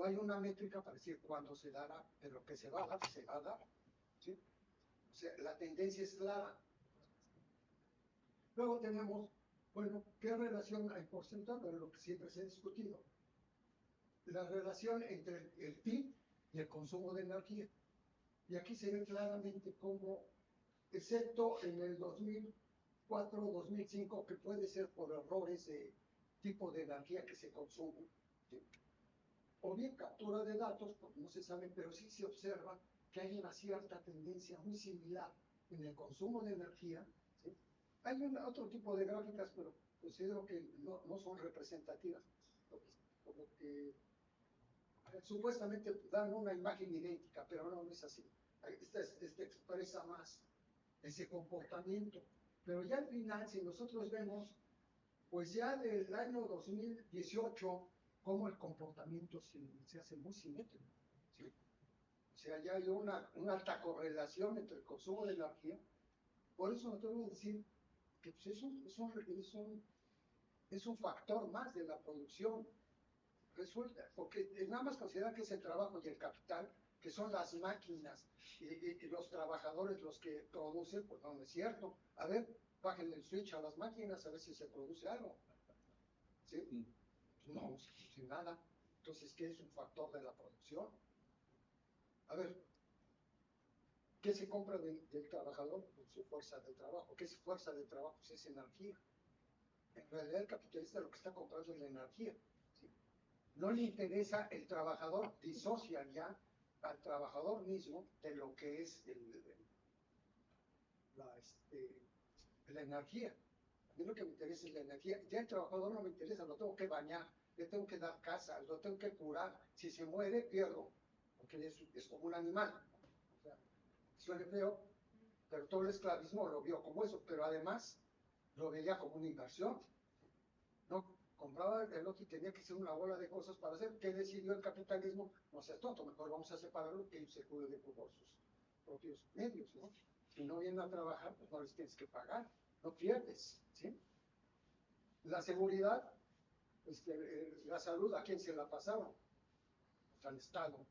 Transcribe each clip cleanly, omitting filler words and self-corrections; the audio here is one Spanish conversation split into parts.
no hay una métrica para decir cuándo se dará, pero que se va a dar, se va a dar. ¿Sí? O sea, la tendencia es clara. Luego tenemos, bueno, ¿qué relación hay porcentual? Bueno, lo que siempre se ha discutido. La relación entre el PIB y el consumo de energía. Y aquí se ve claramente cómo, excepto en el 2004-2005, que puede ser por errores de tipo de energía que se consume, ¿sí? O bien captura de datos, porque no se sabe, pero sí se observa que hay una cierta tendencia muy similar en el consumo de energía, ¿sí? Hay otro tipo de gráficas, pero considero que no son representativas, como que supuestamente dan una imagen idéntica, pero no es así. Esta expresa más ese comportamiento. Pero ya al final, si nosotros vemos, pues ya del año 2018, cómo el comportamiento se hace muy simétrico, ¿sí? O sea, ya hay una alta correlación entre el consumo de energía. Por eso no tengo que decir que pues, es un factor más de la producción. Resulta, porque nada más consideran que es el trabajo y el capital, que son las máquinas y los trabajadores los que producen, pues no es cierto. A ver, bajen el switch a las máquinas a ver si se produce algo. ¿Sí? No, sin nada. Entonces, ¿qué es un factor de la producción? A ver, ¿qué se compra del trabajador? Pues su fuerza de trabajo. ¿Qué es fuerza de trabajo? Pues es energía. En realidad el capitalista lo que está comprando es la energía. ¿Sí? No le interesa el trabajador, disocia ya al trabajador mismo de lo que es la energía. A mí lo que me interesa es la energía. Ya el trabajador no me interesa, lo tengo que bañar, le tengo que dar casa, lo tengo que curar. Si se muere, pierdo, porque es como un animal. O sea, suena feo, pero todo el esclavismo lo vio como eso, pero además lo veía como una inversión. No compraba el reloj y tenía que hacer una bola de cosas para hacer. ¿Qué decidió el capitalismo? No seas tonto, mejor vamos a separarlo, que ellos se cuiden por sus propios medios, ¿no? Si no vienen a trabajar, pues no les tienes que pagar, no pierdes, ¿sí? La seguridad, la salud, ¿a quién se la pasaba? Pues al Estado.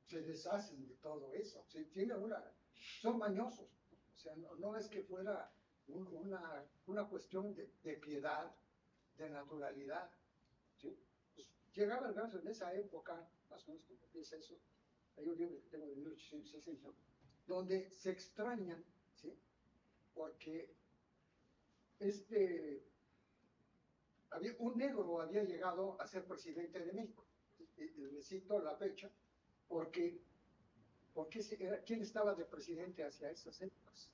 Se deshacen de todo eso, ¿sí? Son mañosos, o sea, no es que fuera una cuestión de piedad, de naturalidad, ¿sí? Pues llegaba el caso en esa época, más o menos como empieza eso, hay un libro que tengo de 1860, donde se extrañan, ¿sí? Porque un negro había llegado a ser presidente de México, y le cito la fecha, porque ¿quién estaba de presidente hacia esas épocas?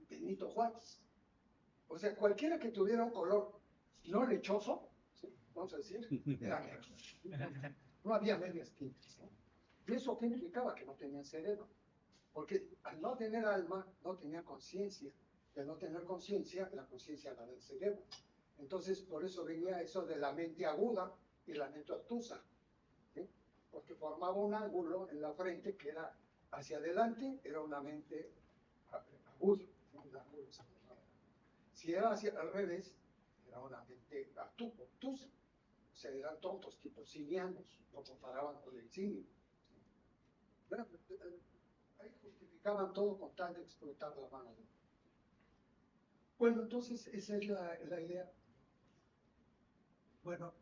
Benito Juárez. O sea, cualquiera que tuviera un color no lechoso, ¿sí? Vamos a decir, era negro. No había medias tintas, ¿no? ¿Y eso qué significaba? Que no tenían cerebro. Porque al no tener alma, no tenía conciencia. Y al no tener conciencia, la conciencia la del cerebro. Entonces, por eso venía eso de la mente aguda y la mente obtusa, ¿sí? Porque formaba un ángulo en la frente que era hacia adelante, era una mente aguda, un ángulo hacia adelante. Si era al revés, era una mente obtusa. O sea, eran tontos, tipo simianos, lo comparaban con el simio. Bueno, ahí justificaban todo con tal de explotar la mano. Bueno, entonces esa es la idea. Bueno,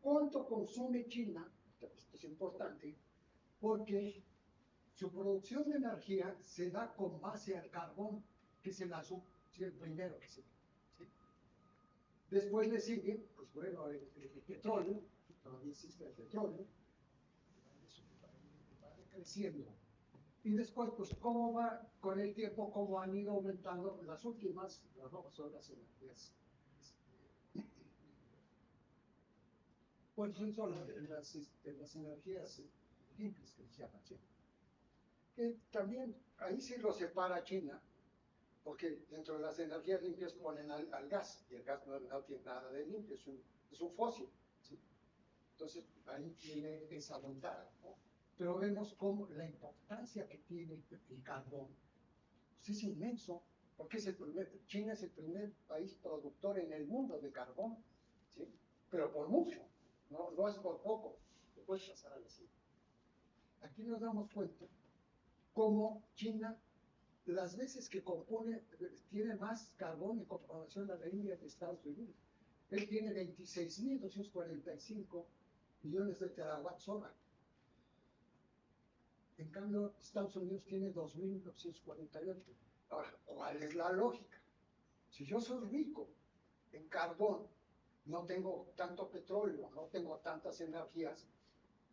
¿cuánto consume China? Esto es importante, porque su producción de energía se da con base al carbón, que es el primero que se da, ¿sí? Después le sigue, pues bueno, el petróleo, todavía existe el petróleo, va creciendo. Y después, pues, cómo va con el tiempo, cómo han ido aumentando las últimas, las nuevas son las energías. Pues son las energías limpias que se llaman, ¿sí? Que también, ahí sí lo separa China, porque dentro de las energías limpias ponen al gas, y el gas no tiene nada de limpio, es un fósil, ¿sí? Entonces, ahí tiene esa bondad, ¿no? Pero vemos cómo la importancia que tiene el carbón pues es inmenso. porque China es el primer país productor en el mundo de carbón, ¿sí? Pero por mucho, no es por poco, te puedes pasar a decir. Aquí nos damos cuenta cómo China, las veces que compone, tiene más carbón en comparación a la India de Estados Unidos. Él tiene 26.245 millones de terawatts hora. En cambio, Estados Unidos tiene 2.948. Ahora, ¿cuál es la lógica? Si yo soy rico en carbón, no tengo tanto petróleo, no tengo tantas energías,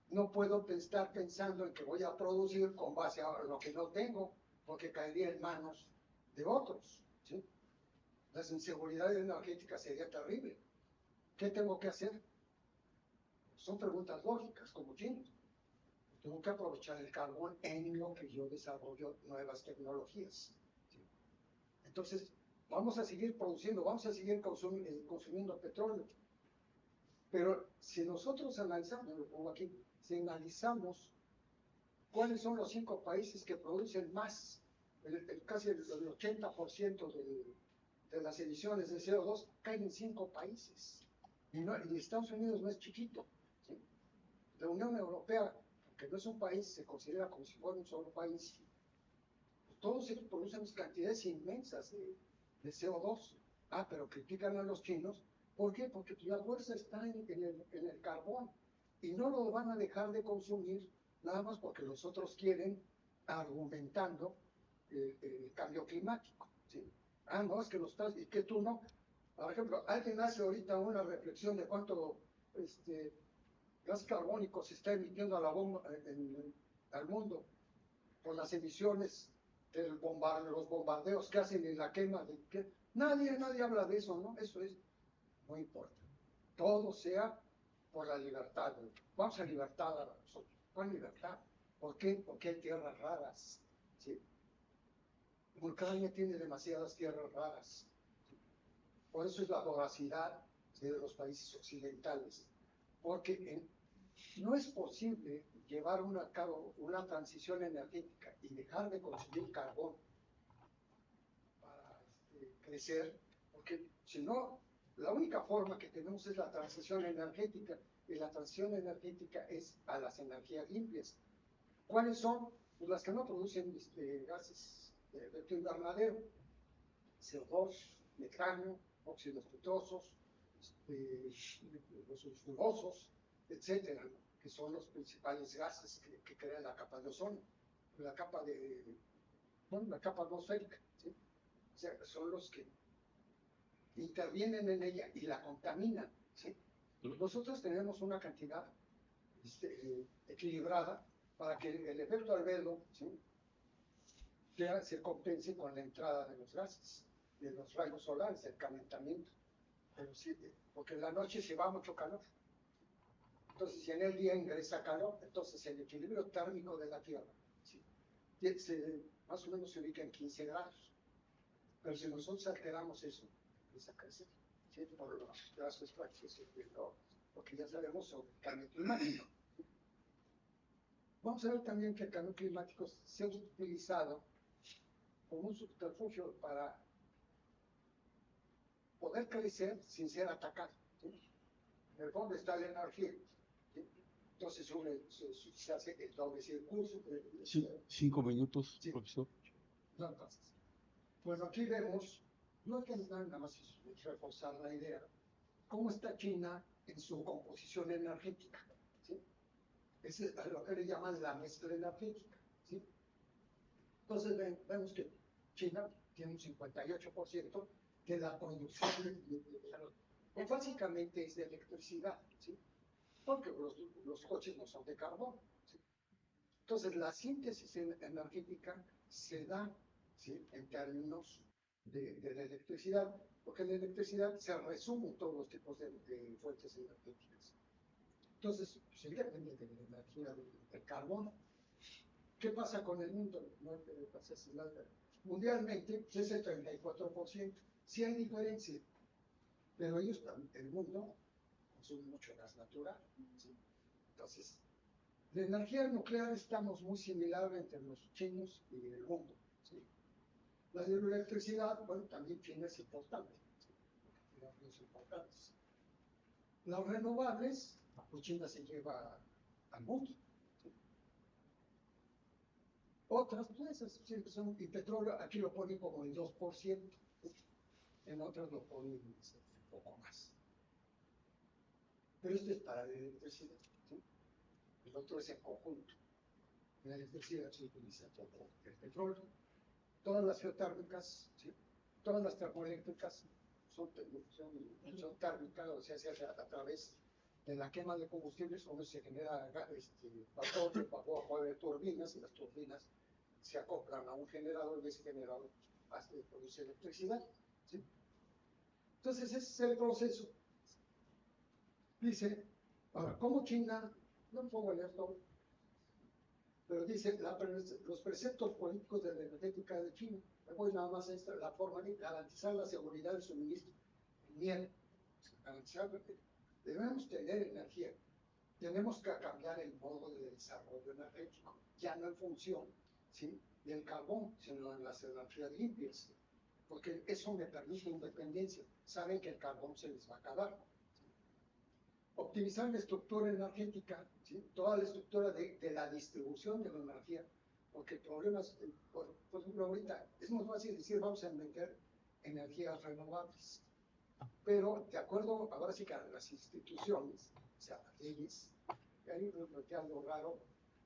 no puedo estar pensando en que voy a producir con base a lo que no tengo, porque caería en manos de otros, ¿sí? La inseguridad energética sería terrible. ¿Qué tengo que hacer? Son preguntas lógicas, como chinos. Tengo que aprovechar el carbón en lo que yo desarrollo nuevas tecnologías, ¿sí? Entonces, vamos a seguir produciendo, vamos a seguir consumiendo petróleo. Pero si nosotros analizamos, lo pongo aquí, si analizamos cuáles son los 5 países que producen más, casi el 80% de las emisiones de CO2 caen en 5 países. Y Estados Unidos no es chiquito, ¿sí? La Unión Europea, que no es un país, se considera como si fuera un solo país. Todos ellos producen cantidades inmensas de CO2. Pero critican a los chinos. ¿Por qué? Porque la fuerza está en el carbón y no lo van a dejar de consumir nada más porque los otros quieren, argumentando el cambio climático, ¿sí? No, es que lo estás, y que tú no. Por ejemplo, alguien hace ahorita una reflexión de cuánto gas carbónico se está emitiendo a la bomba, al mundo por las emisiones de los bombardeos que hacen en la quema. Nadie habla de eso, ¿no? Eso no importa. Todo sea por la libertad. Vamos a libertad a nosotros. ¿Cuál libertad? ¿Por qué? Porque hay tierras raras, ¿sí? Ucrania tiene demasiadas tierras raras, ¿sí? Por eso es la voracidad, ¿sí?, de los países occidentales. Porque no es posible llevar a cabo una transición energética y dejar de consumir carbón para crecer, porque si no, la única forma que tenemos es la transición energética, y la transición energética es a las energías limpias. ¿Cuáles son? Pues las que no producen gases de efecto invernadero, CO2, metano, óxidos nitrosos, los sulfurosos, etcétera, ¿no?, que son los principales gases que crean la capa de ozono, la capa atmosférica, ¿sí? O sea, son los que intervienen en ella y la contaminan, ¿sí? Nosotros tenemos una cantidad equilibrada para que el efecto albedo, ¿sí?, se compense con la entrada de los gases, de los rayos solares, el calentamiento. Pero sí, porque en la noche se va mucho calor. Entonces, si en el día ingresa calor, entonces el equilibrio térmico de la Tierra, ¿sí?, más o menos se ubica en 15 grados. Pero si nosotros alteramos eso, empieza a crecer, ¿sí?, por los gases porque ya sabemos sobre el cambio climático. Vamos a ver también que el cambio climático se ha utilizado como un subterfugio para poder crecer sin ser atacado, ¿sí? En el fondo está la energía, ¿sí? Entonces se hace el doble circuito. 5 minutos, sí, profesor. No, entonces, bueno, aquí vemos, no hay que nada más reforzar la idea, cómo está China en su composición energética, ¿sí? Es lo que le llaman la mezcla energética, ¿sí? Entonces vemos que China tiene un 58% de la producción pues básicamente es de electricidad, ¿sí?, porque los coches no son de carbón, ¿sí? Entonces la síntesis energética se da, ¿sí?, en términos de la electricidad, porque en la electricidad se resumen todos los tipos de fuentes energéticas. Entonces, se depende de la energía del carbón. ¿Qué pasa con el mundo? Mundialmente es el 34%. Sí hay diferencia, pero el mundo consume mucho gas natural, ¿sí? Entonces, de energía nuclear estamos muy similar entre los chinos y el mundo, ¿sí? La hidroelectricidad, bueno, también China es importante, ¿sí? Tiene ríos importantes. Las renovables, pues China se lleva al mundo, ¿sí? Otras, pues, siempre son, y petróleo, aquí lo ponen como el 2%, ¿sí? En otras lo ponen un poco más. Pero esto es para la electricidad, ¿sí? El otro es en conjunto. En la electricidad se utiliza todo el petróleo. Todas las geotérmicas, ¿sí? Todas las termoeléctricas son térmicas, o sea, se hace a través de la quema de combustibles, donde se genera vapor de turbinas, y las turbinas se acoplan a un generador, y ese generador produce electricidad, ¿sí? Entonces, ese es el proceso. Dice, ahora, ¿cómo China? No puedo leer todo, pero dice, los preceptos políticos de la energética de China, voy nada más a esta, la forma de garantizar la seguridad del suministro. Bien, debemos tener energía, tenemos que cambiar el modo de desarrollo energético, ya no en función, ¿sí?, del carbón, sino en las energías limpias, porque eso me permite independencia. Saben que el carbón se les va a acabar. Optimizar la estructura energética, ¿sí? Toda la estructura de la distribución de la energía, porque el problema es, por ejemplo, ahorita es muy fácil decir vamos a meter energías renovables, pero de acuerdo ahora sí que a las instituciones, o sea, las leyes, hay algo raro,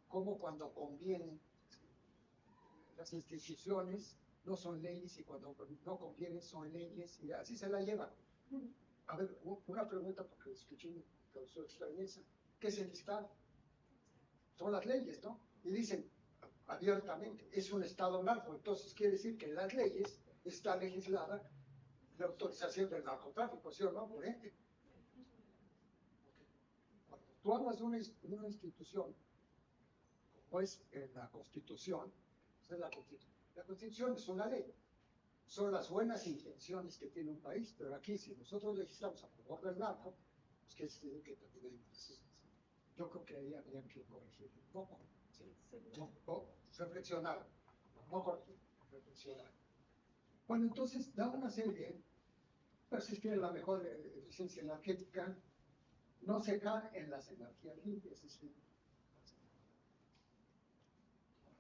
como cuando conviene, ¿sí? Las instituciones no son leyes y cuando no conviene son leyes y así se la llevan. A ver, una pregunta porque escuché con su experiencia. ¿Qué se necesita? Son las leyes, ¿no? Y dicen abiertamente, es un Estado narco, entonces quiere decir que en las leyes está legislada la autorización del narcotráfico, ¿sí o no? Por ejemplo, cuando tú hablas de una institución, como es la Constitución, la Constitución es una ley. Son las buenas intenciones que tiene un país, pero aquí si nosotros legislamos a favor del narco, pues que es que también hay más. Yo creo que ahí habría que corregir un poco, ¿sí? O reflexionar, no corregir, reflexionar. Bueno, entonces da una serie, pues es que la mejor eficiencia energética no se cae en las energías limpias, es decir,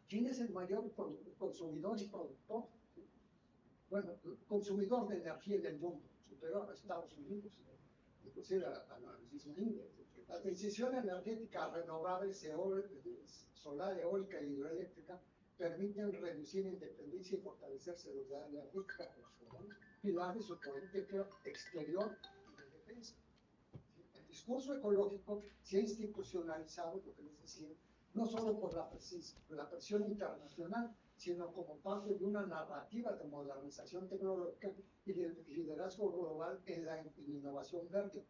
China es el mayor consumidor y productor, ¿sí? Bueno, consumidor de energía del mundo, superior a Estados Unidos, inclusive a la misma India. La transición energética a renovables, solar, eólica y hidroeléctrica permiten reducir independencia y fortalecer seguridad energética, pilares su política exterior y de defensa. El discurso ecológico se ha institucionalizado, lo que les decía, no solo por la presión internacional, sino como parte de una narrativa de modernización tecnológica y de liderazgo global en la innovación verde.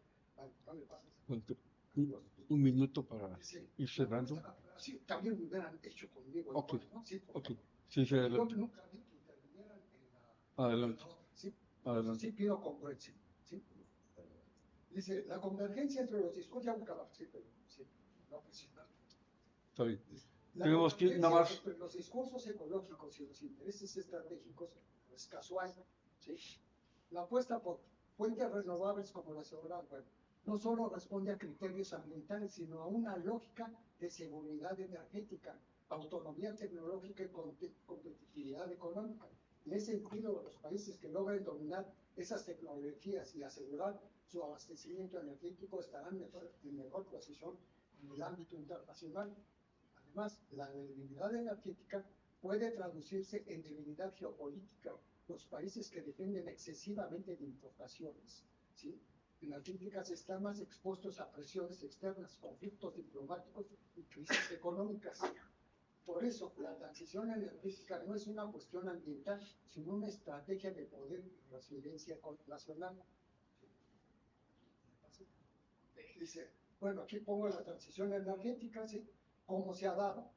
Un minuto para Sí, ir cerrando. sí, también me hubieran hecho conmigo. Ok, ¿no? Sí, ok. Sí, sí, yo adelante. nunca vi que intervinieran en la... Adelante. Sí, Adelante. sí pido congruencia. ¿Sí? Dice, la convergencia entre los discursos, ya buscaba, sí, pero sí, no presionar. Está bien. La Tenemos que nada más. entre los discursos ecológicos y los intereses estratégicos es casual, ¿sí? La apuesta por fuentes renovables como la solar, bueno, no solo responde a criterios ambientales, sino a una lógica de seguridad energética, autonomía tecnológica y competitividad económica. En ese sentido, los países que logren dominar esas tecnologías y asegurar su abastecimiento energético estarán en mejor posición en el ámbito internacional. Además, la debilidad energética puede traducirse en debilidad geopolítica. Los países que dependen excesivamente de importaciones, ¿sí?, energéticas están más expuestos a presiones externas, conflictos diplomáticos y crisis económicas. Por eso, la transición energética no es una cuestión ambiental, sino una estrategia de poder y resiliencia nacional. Dice, bueno, aquí pongo la transición energética, ¿sí?, cómo se ha dado.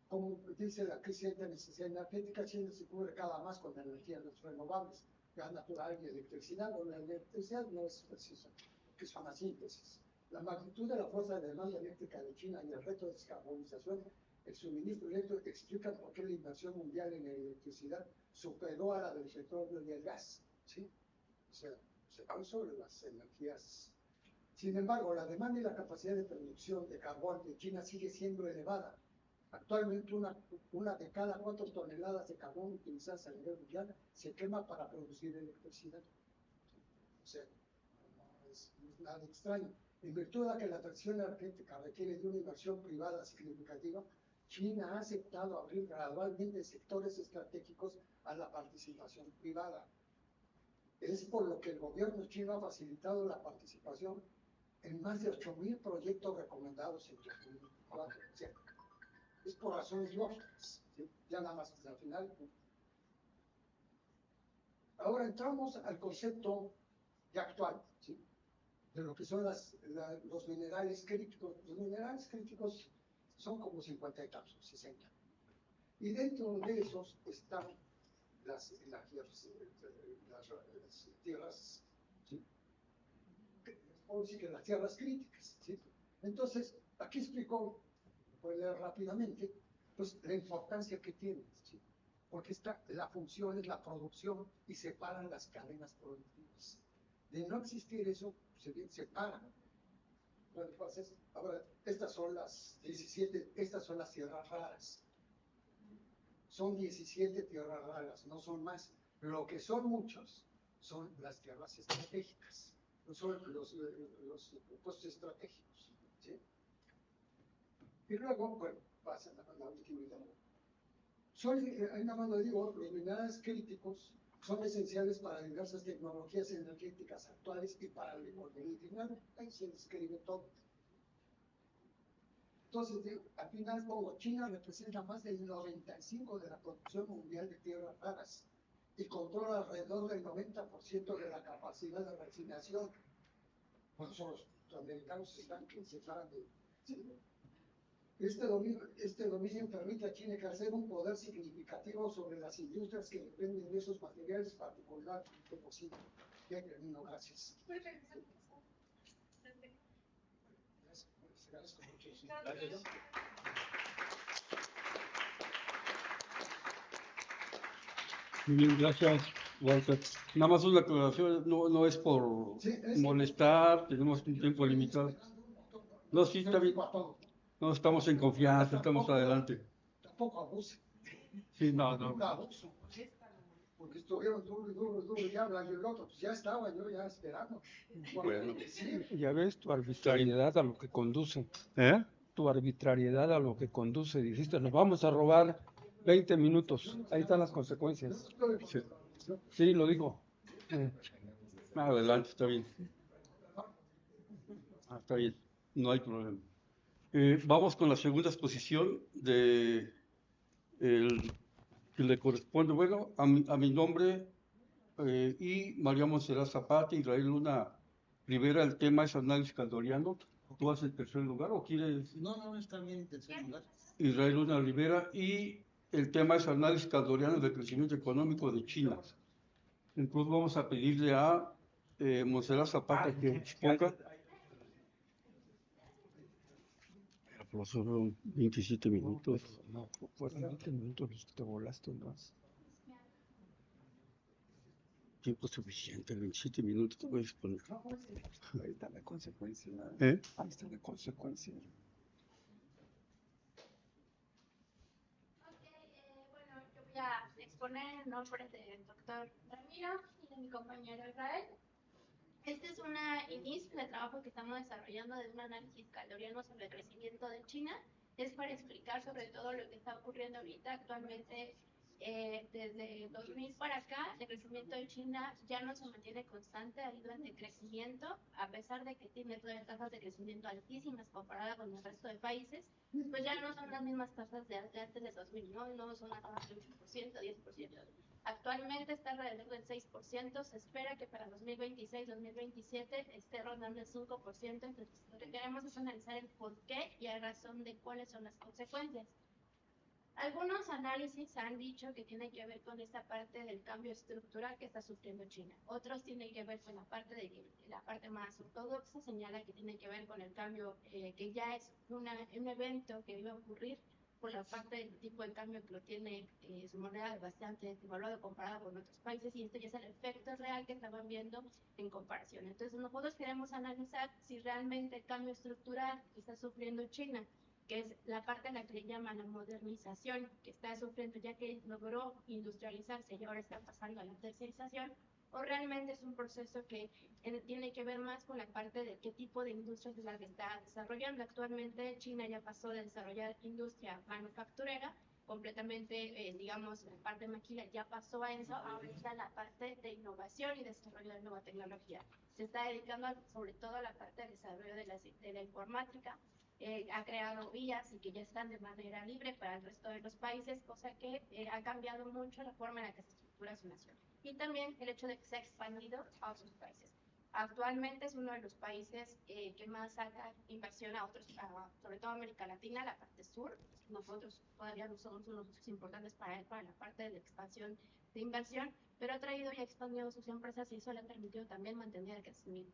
Como dice la crisis de necesidad energética, China se cubre cada más con energías renovables, gas natural y electricidad. La electricidad no es precisa, que son las síntesis. La magnitud de la fuerza de demanda eléctrica de China y el reto de descarbonización el suministro eléctrico explica por qué la inversión mundial en electricidad superó a la del petróleo y el gas, ¿sí? O sea, se van sobre las energías. Sin embargo, la demanda y la capacidad de producción de carbón de China sigue siendo elevada. Actualmente, una de cada 4 toneladas de carbón utilizadas a nivel mundial se quema para producir electricidad. O sea, no es nada extraño. En virtud de que la transición energética requiere de una inversión privada significativa, China ha aceptado abrir gradualmente sectores estratégicos a la participación privada. Es por lo que el gobierno chino ha facilitado la participación en más de 8.000 proyectos recomendados en 2024. O sea, es por razones lógicas, ¿sí? Ya nada más al final. Ahora entramos al concepto ya actual, ¿sí? De lo que son los minerales críticos. Los minerales críticos son como 50 y tantos, 60. Y dentro de esos están las tierras, ¿sí? Podemos decir que las tierras críticas, ¿sí? Entonces, aquí explicó, voy a leer rápidamente, pues la importancia que tiene, ¿sí? Porque la función es la producción y separan las cadenas productivas. De no existir eso, se paran. Entonces, ahora, estas son las 17, estas son las tierras raras. Son 17 tierras raras, no son más. Lo que son muchos son las tierras estratégicas, no son los puestos estratégicos, ¿sí? Y luego, bueno, pasan a la utilidad. Ahí nada más lo digo, los minerales críticos son esenciales para diversas tecnologías energéticas actuales y para la economía final. Ahí se describe todo. Entonces, al final, como China representa más del 95% de la producción mundial de tierras raras y controla alrededor del 90% de la capacidad de refinación. Por eso los americanos se paran de... ¿sí? Este dominio permite a China ejercer un poder significativo sobre las industrias que dependen de esos materiales particularmente posibles. Ya termino, gracias. Gracias. Muy bien, gracias, Walter. Nada más una aclaración, no es por molestar, tenemos un tiempo limitado. No, sí, está bien. No estamos en confianza, estamos adelante. Tampoco abuse. Sí, no. Abuso. Porque estuvieron duro, y hablan y el otro, pues ya estaba yo ya esperando. Bueno. Sí. Ya ves tu arbitrariedad a lo que conduce. ¿Eh? Tu arbitrariedad a lo que conduce. Dijiste, nos vamos a robar 20 minutos. Ahí están las consecuencias. Sí. Sí, lo digo. Adelante, está bien. Está bien, no hay problema. Vamos con la segunda exposición que le corresponde, bueno, a mi nombre y María Monserrat Zapata, Israel Luna Rivera. El tema es análisis caldoriano. ¿Tú vas en tercer lugar o quieres? No, está bien en tercer lugar. Israel Luna Rivera, y el tema es análisis caldoriano del crecimiento económico de China. Entonces vamos a pedirle a Monserrat Zapata que exponga. Por solo 27 minutos. No, fueron 20 minutos los que te volaste más. Tiempo suficiente, 27 minutos te voy a exponer. Ahí está la consecuencia. ¿Eh? Ahí está la consecuencia. Bueno, yo voy a exponer el nombre del doctor Ramiro y de mi compañero Israel. Este es un inicio de trabajo que estamos desarrollando de un análisis caldoriano sobre el crecimiento de China. Es para explicar sobre todo lo que está ocurriendo ahorita actualmente. Desde 2000 para acá, el crecimiento de China ya no se mantiene constante, ha ido en decrecimiento, a pesar de que tiene todavía tasas de crecimiento altísimas comparada con el resto de países, pues ya no son las mismas tasas de antes de 2000, no son las tasas de 8%, 10%. Actualmente está alrededor del 6%, se espera que para 2026-2027 esté rondando el 5%, entonces lo que queremos es analizar el por qué y a razón de cuáles son las consecuencias. Algunos análisis han dicho que tiene que ver con esta parte del cambio estructural que está sufriendo China. Otros tienen que ver con la parte más ortodoxa, señala que tiene que ver con el cambio que ya es un evento que iba a ocurrir por la parte del tipo de cambio que lo tiene su moneda bastante devaluado comparado con otros países, y este ya es el efecto real que estaban viendo en comparación. Entonces nosotros queremos analizar si realmente el cambio estructural que está sufriendo China, que es la parte en la que le llaman la modernización, que está sufriendo ya que logró industrializarse y ahora está pasando a la tercerización, o realmente es un proceso que tiene que ver más con la parte de qué tipo de industria es la que está desarrollando. Actualmente China ya pasó de desarrollar industria manufacturera completamente, digamos, la parte maquila ya pasó a eso, ahora está la parte de innovación y desarrollo de nueva tecnología. Se está dedicando sobre todo a la parte de desarrollo de la informática, ha creado vías y que ya están de manera libre para el resto de los países, cosa que ha cambiado mucho la forma en la que se estructura su nación. Y también el hecho de que se ha expandido a otros países. Actualmente es uno de los países que más saca inversión a otros, sobre todo América Latina, la parte sur. Nosotros todavía no somos unos socios importantes para él, para la parte de la expansión de inversión, pero ha traído y ha expandido sus empresas y eso le ha permitido también mantener el crecimiento.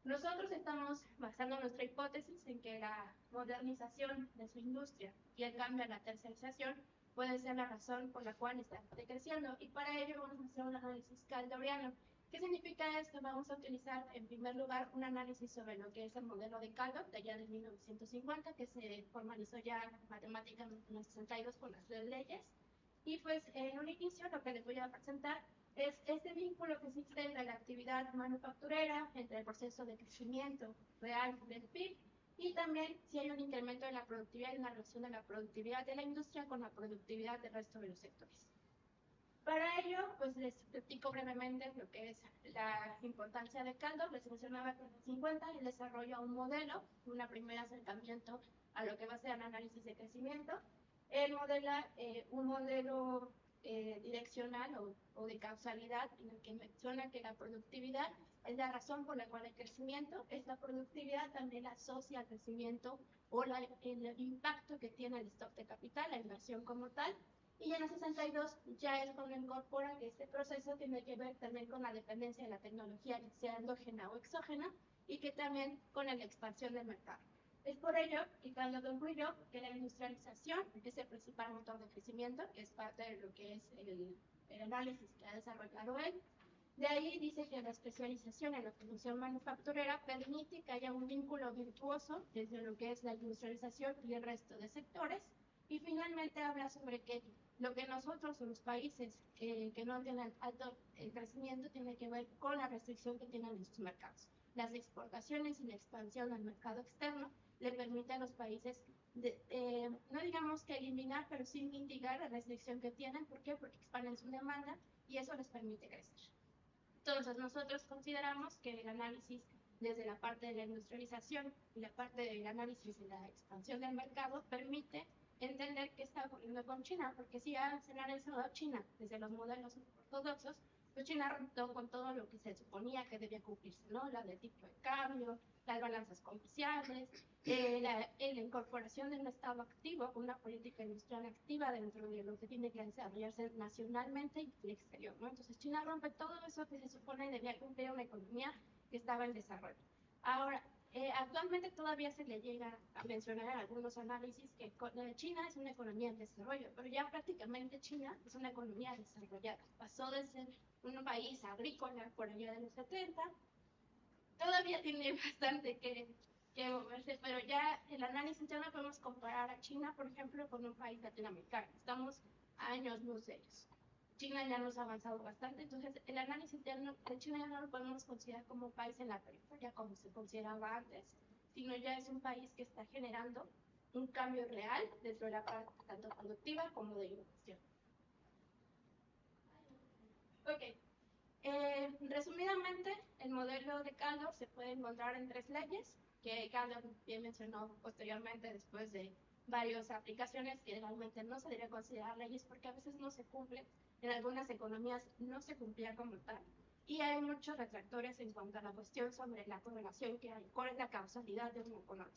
Nosotros estamos basando nuestra hipótesis en que la modernización de su industria y el cambio a la tercerización puede ser la razón por la cual está decreciendo, y para ello vamos a hacer un análisis caldoriano. ¿Qué significa esto? Vamos a utilizar en primer lugar un análisis sobre lo que es el modelo de Caldor de allá de 1950, que se formalizó ya matemáticamente en el 62 con las leyes, y pues en un inicio lo que les voy a presentar es este vínculo que existe entre la actividad manufacturera, entre el proceso de crecimiento real del PIB, y también si hay un incremento de la productividad y una reducción de la productividad de la industria con la productividad del resto de los sectores. Para ello, pues les platico brevemente lo que es la importancia de Caldor. Les mencionaba que en el 50 él desarrolla un modelo, un primer acercamiento a lo que va a ser el análisis de crecimiento. Él modela un modelo direccional o de causalidad en el que menciona que la productividad es la razón por la cual hay crecimiento. Esta productividad también asocia al crecimiento o el impacto que tiene el stock de capital, la inversión como tal. Y en el 62 ya es cuando incorpora que este proceso tiene que ver también con la dependencia de la tecnología, sea endógena o exógena, y que también con la expansión del mercado. Es por ello que cuando concluyó que la industrialización es el principal motor de crecimiento, que es parte de lo que es el análisis que ha desarrollado él. De ahí dice que la especialización en la producción manufacturera permite que haya un vínculo virtuoso desde lo que es la industrialización y el resto de sectores. Y finalmente habla sobre que lo que nosotros, los países que no tienen alto crecimiento, tiene que ver con la restricción que tienen en sus mercados. Las exportaciones y la expansión al mercado externo le permiten a los países, no digamos que eliminar, pero sí mitigar la restricción que tienen. ¿Por qué? Porque expanden su demanda y eso les permite crecer. Entonces nosotros consideramos que el análisis desde la parte de la industrialización y la parte del análisis de la expansión del mercado permite entender qué está ocurriendo con China, porque si ya se analizado a China desde los modelos ortodoxos, pues China rompió con todo lo que se suponía que debía cumplirse, ¿no? La de tipo de cambio, las balanzas comerciales, la incorporación de un Estado activo, una política industrial activa dentro de lo que tiene que desarrollarse nacionalmente y el exterior, ¿no? Entonces China rompe todo eso que se supone debía cumplir una economía que estaba en desarrollo. Ahora, actualmente todavía se le llega a mencionar en algunos análisis que China es una economía en desarrollo, pero ya prácticamente China es una economía desarrollada. Pasó de ser un país agrícola por allá de los 70, todavía tiene bastante que moverse, pero ya el análisis ya no podemos comparar a China, por ejemplo, con un país latinoamericano. Estamos a años luz de ellos. China ya nos ha avanzado bastante, entonces el análisis de China ya no lo podemos considerar como un país en la periferia como se consideraba antes, sino ya es un país que está generando un cambio real dentro de la parte tanto productiva como de innovación. Ok, resumidamente, el modelo de Caldor se puede encontrar en 3 leyes, que Caldor bien mencionó posteriormente después de varias aplicaciones que realmente no se debería considerar leyes porque a veces no se cumplen. En algunas economías no se cumplía como tal, y hay muchos retractores en cuanto a la cuestión sobre la correlación que hay, cuál es la causalidad de uno con otro.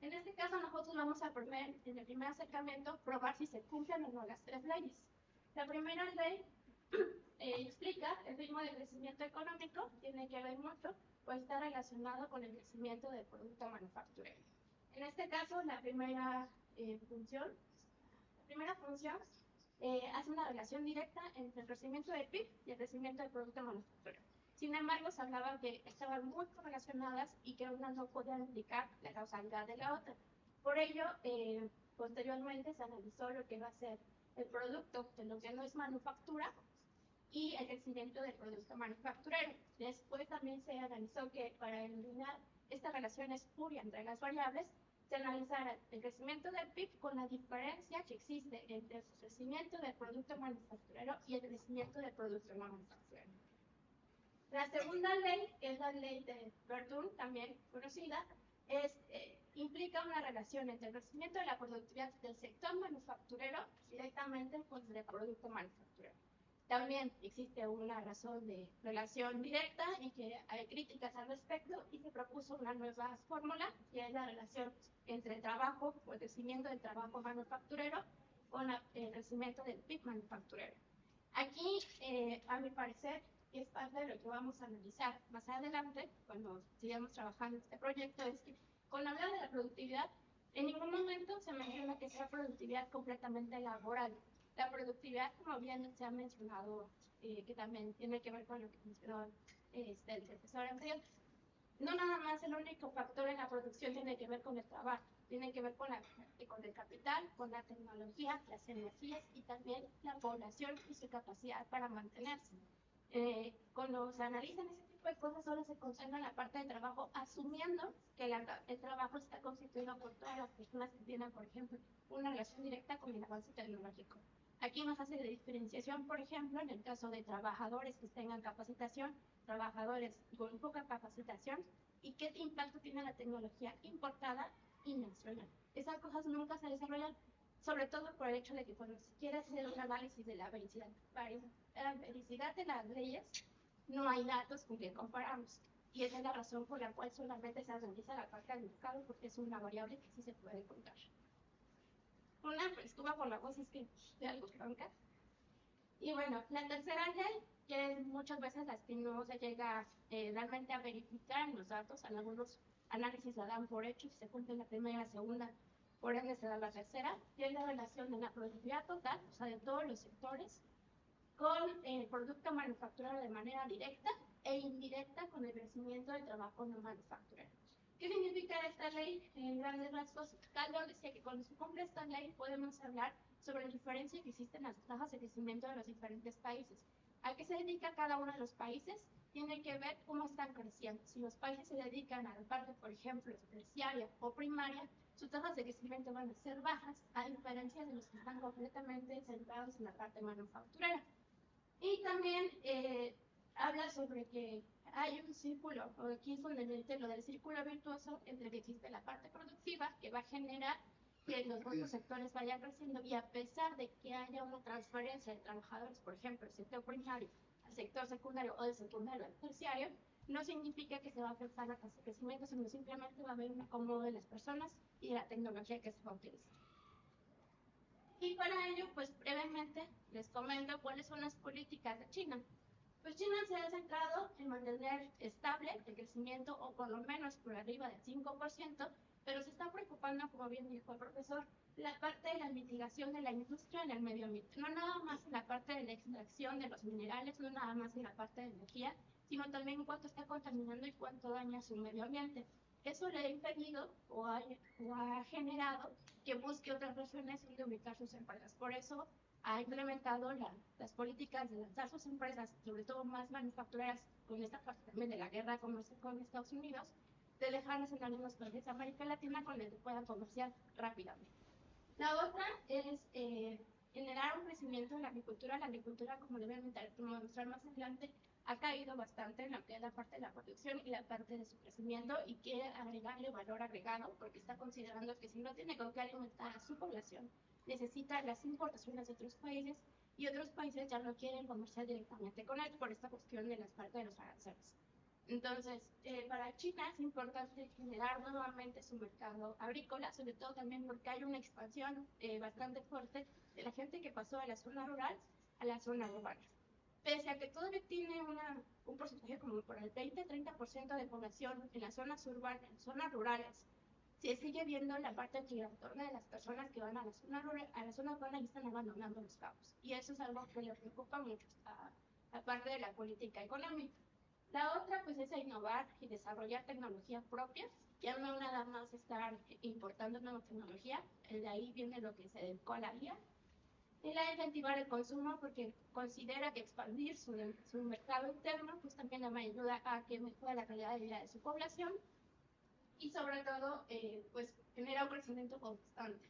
En este caso nosotros vamos a en el primer acercamiento probar si se cumplen o no las 3 leyes. La primera ley explica el ritmo de crecimiento económico, tiene que ver mucho, pues está relacionado con el crecimiento del producto manufacturero. En este caso, la primera función primera función hace una relación directa entre el crecimiento del PIB y el crecimiento del Producto Manufacturero. Sin embargo, se hablaba que estaban muy correlacionadas y que una no podía implicar la causalidad de la otra. Por ello, posteriormente se analizó lo que va a ser el producto de lo que no es manufactura y el crecimiento del producto manufacturero. Después también se analizó que para eliminar esta relación espuria entre las variables, se analizara el crecimiento del PIB con la diferencia que existe entre el crecimiento del producto manufacturero y el crecimiento del producto no manufacturero. La segunda ley, que es la ley de Verdun, también conocida, implica una relación entre el crecimiento de la productividad del sector manufacturero directamente con el producto manufacturero. También existe una razón de relación directa y que hay críticas al respecto y se propuso una nueva fórmula que es la relación entre el trabajo o el crecimiento del trabajo manufacturero con el crecimiento del PIB manufacturero. Aquí, a mi parecer, es parte de lo que vamos a analizar más adelante cuando sigamos trabajando en este proyecto, es que cuando habla de la productividad, en ningún momento se menciona que sea productividad completamente laboral. La productividad, como bien se ha mencionado, que también tiene que ver con lo que mencionó el profesor anterior, no nada más el único factor en la producción tiene que ver con el trabajo, tiene que ver con el capital, con la tecnología, las energías y también la población y su capacidad para mantenerse. Cuando se analizan ese tipo de cosas, solo se concentra en la parte de trabajo, asumiendo que el trabajo está constituido por todas las personas que tienen, por ejemplo, una relación directa con el avance tecnológico. Aquí nos hace de diferenciación, por ejemplo, en el caso de trabajadores que tengan capacitación, trabajadores con poca capacitación, y qué impacto tiene la tecnología importada y nacional. Esas cosas nunca se desarrollan, sobre todo por el hecho de que cuando se quiere hacer un análisis de la vericidad de las leyes, no hay datos con que comparamos. Y esa es la razón por la cual solamente se analiza la parte del mercado, porque es una variable que sí se puede contar. Una, pues estuvo por la voz, es que de algo bronca. Y bueno, la tercera ley, que muchas veces las que no se llega realmente a verificar en los datos, en algunos análisis la dan por hecho, si se cumple la primera y la segunda, por ende se da la tercera, que es la relación de la productividad total, o sea, de todos los sectores, con el producto manufacturero de manera directa e indirecta con el crecimiento del trabajo no manufacturero. ¿Qué significa esta ley? En grandes rasgos, Caldor decía que cuando se cumple esta ley podemos hablar sobre la diferencia que existe en las tasas de crecimiento de los diferentes países. ¿A qué se dedica cada uno de los países? Tiene que ver cómo están creciendo. Si los países se dedican a la parte, por ejemplo, terciaria o primaria, sus tasas de crecimiento van a ser bajas, a diferencia de los que están completamente centrados en la parte manufacturera. Y también habla sobre que hay un círculo, o aquí es donde mete lo del círculo virtuoso, entre que existe la parte productiva, que va a generar que los otros sectores vayan creciendo, y a pesar de que haya una transferencia de trabajadores, por ejemplo, del sector primario al sector secundario o del secundario al terciario, no significa que se va a afectar la tasa de crecimiento, sino simplemente va a haber un acomodo de las personas y de la tecnología que se va a utilizar. Y para ello, pues brevemente les comento cuáles son las políticas de China. Pues China se ha centrado en mantener estable el crecimiento, o por lo menos por arriba del 5%, pero se está preocupando, como bien dijo el profesor, la parte de la mitigación de la industria en el medio ambiente. No nada más en la parte de la extracción de los minerales, no nada más en la parte de energía, sino también cuánto está contaminando y cuánto daña su medio ambiente. Eso le ha impedido o ha generado que busque otras regiones donde ubicar sus empresas. Por eso ha implementado las políticas de lanzar sus empresas, sobre todo más manufactureras, con esta parte también de la guerra comercial con Estados Unidos, de dejarlas en algunos países de América Latina con el que puedan comerciar rápidamente. La otra es generar un crecimiento en la agricultura. La agricultura, como les voy a mostrar más adelante, ha caído bastante en lo que es la parte de la producción y la parte de su crecimiento, y quiere agregarle valor agregado porque está considerando que si no tiene con qué alimentar a su población, necesita las importaciones de otros países, y otros países ya no quieren comerciar directamente con él por esta cuestión de las partes de los aranceles. Entonces, para China es importante generar nuevamente su mercado agrícola, sobre todo también porque hay una expansión bastante fuerte de la gente que pasó de la zona rural a la zona urbana. Pese a que todavía tiene un porcentaje como por el 20-30% de población en las zonas urbanas, en zonas rurales, se sigue viendo la parte migratoria de las personas que van a la zona rural, a la zona urbana y están abandonando los campos. Y eso es algo que le preocupa mucho a parte de la política económica. La otra, pues, es innovar y desarrollar tecnología propia, ya no nada más estar importando nueva tecnología, de ahí viene lo que se dedicó a la guía. Y la incentivar el consumo porque considera que expandir su mercado interno, pues también le ayuda a que mejore la calidad de vida de su población y sobre todo, pues genera un crecimiento constante.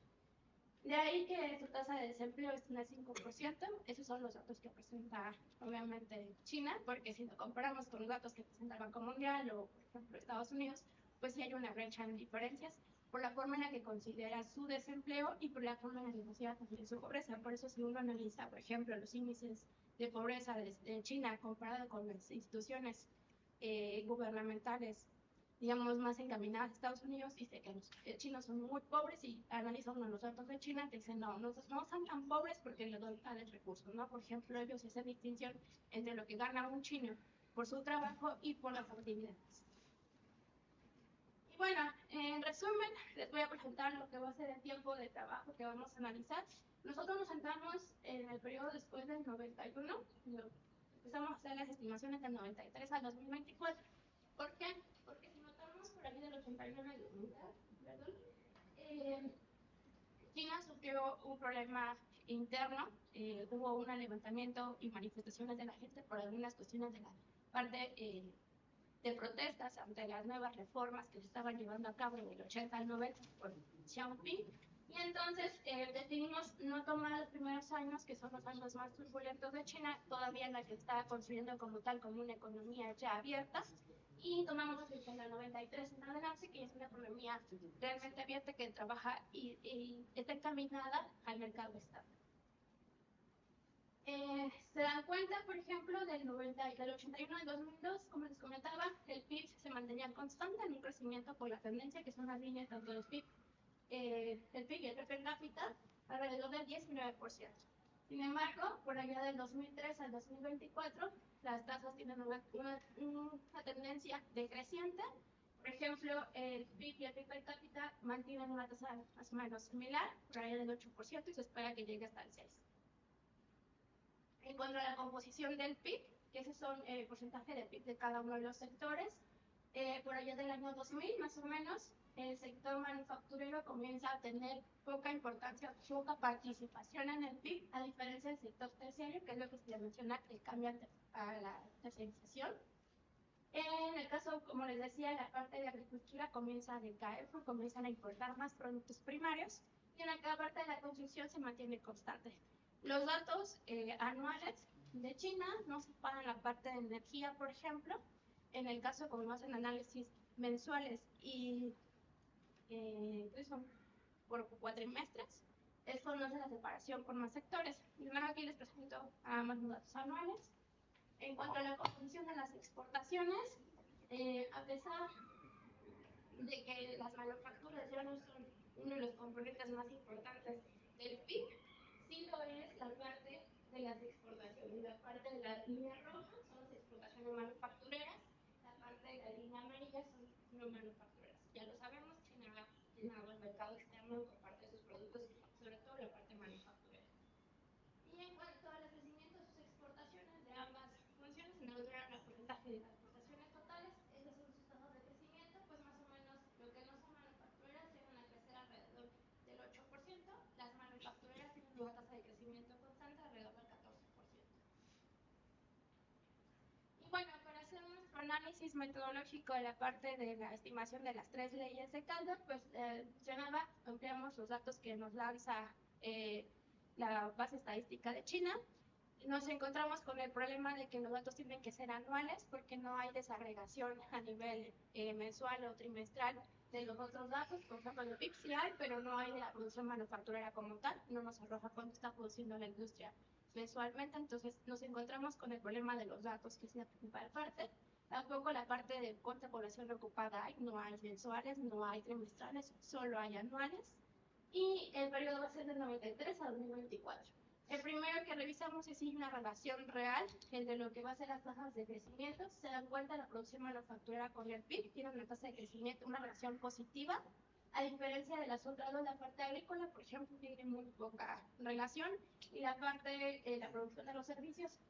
De ahí que su tasa de desempleo es de 5%, esos son los datos que presenta obviamente China, porque si lo comparamos con los datos que presenta el Banco Mundial o por ejemplo Estados Unidos, pues sí hay una brecha en diferencias por la forma en la que considera su desempleo y por la forma en la que considera también su pobreza. Por eso si uno analiza, por ejemplo, los índices de pobreza de China comparado con las instituciones gubernamentales, digamos, más encaminadas a Estados Unidos, dice que los chinos son muy pobres y analiza uno los datos de China, te dicen, no son tan pobres porque les dan tales recursos, ¿no? Por ejemplo, ellos hacen distinción entre lo que gana un chino por su trabajo y por las actividades. Y bueno, en resumen, les voy a presentar lo que va a ser el tiempo de trabajo que vamos a analizar. Nosotros nos sentamos en el periodo después del 91, empezamos a hacer las estimaciones del 93 al 2024. ¿Por qué? Porque si notamos por ahí del 89 al 90, perdón, China sufrió un problema interno, hubo un levantamiento y manifestaciones de la gente por algunas cuestiones de la parte de protestas ante las nuevas reformas que se estaban llevando a cabo del 80 al 90 por Xiaoping. Y entonces decidimos no tomar los primeros años, que son los años más turbulentos de China, todavía en la que está construyendo como tal como una economía ya abierta, y tomamos desde el 93 en adelante, que es una economía realmente abierta que trabaja y está encaminada al mercado estable. Se dan cuenta, por ejemplo, del 81 al 2002, como les comentaba, el PIB se mantenía constante en un crecimiento por la tendencia, que son las líneas tanto del PIB, el PIB y el PIB per cápita, alrededor del 19%. Sin embargo, por allá del 2003 al 2024, las tasas tienen una tendencia decreciente. Por ejemplo, el PIB y el PIB per cápita mantienen una tasa más o menos similar, por allá del 8%, y se espera que llegue hasta el 6%. En cuanto a la composición del PIB, que ese son el porcentaje de PIB de cada uno de los sectores, por allá del año 2000 más o menos, el sector manufacturero comienza a tener poca importancia, poca participación en el PIB, a diferencia del sector terciario, que es lo que se le menciona el cambio a la terciarización. En el caso, como les decía, la parte de agricultura comienza a decaer, comienzan a importar más productos primarios, y en la parte de la construcción se mantiene constante. Los datos anuales de China no separan la parte de energía, por ejemplo. En el caso, como hacen análisis mensuales y son por cuatrimestres, esto no hace la separación por más sectores. Primero aquí les presento más los datos anuales. En cuanto a la composición de las exportaciones, a pesar de que las manufacturas ya no son uno de los componentes más importantes del PIB, sí lo es la parte de las exportaciones. La parte de la línea roja son las exportaciones manufactureras, la parte de la línea amarilla son no manufactureras. Ya lo sabemos, China ha llenado el mercado externo por parte de sus productos, sobre todo la parte manufacturera. Y en cuanto al crecimiento de sus exportaciones de ambas funciones, en el gran porcentaje de las exportaciones totales, esas son sus tasas de crecimiento, pues más o menos lo que no son manufactureras llegan a crecer alrededor del 8%, las manufactureras tienen una tasa de crecimiento constante alrededor del 14%. Y bueno, para hacer nuestro análisis metodológico de la parte de la estimación de las tres leyes de Kaldor, pues mencionaba, ampliamos los datos que nos lanza la base estadística de China. Nos encontramos con el problema de que los datos tienen que ser anuales porque no hay desagregación a nivel mensual o trimestral de los otros datos. Por ejemplo, el PIB sí hay, pero no hay de la producción manufacturera como tal, no nos arroja cuánto está produciendo la industria mensualmente, entonces nos encontramos con el problema de los datos, que es la principal parte. Tampoco la parte de cuánta población ocupada hay, no hay mensuales, no hay trimestrales, solo hay anuales. Y el periodo va a ser del 93 a 2024. El primero que revisamos es si hay una relación real entre lo que va a ser las tasas de crecimiento. Se dan cuenta la producción manufacturera con el PIB, tiene una tasa de crecimiento, una relación positiva, A diferencia de las otras dos, la parte agrícola, por ejemplo, tiene muy poca relación, y la parte de la producción de los servicios,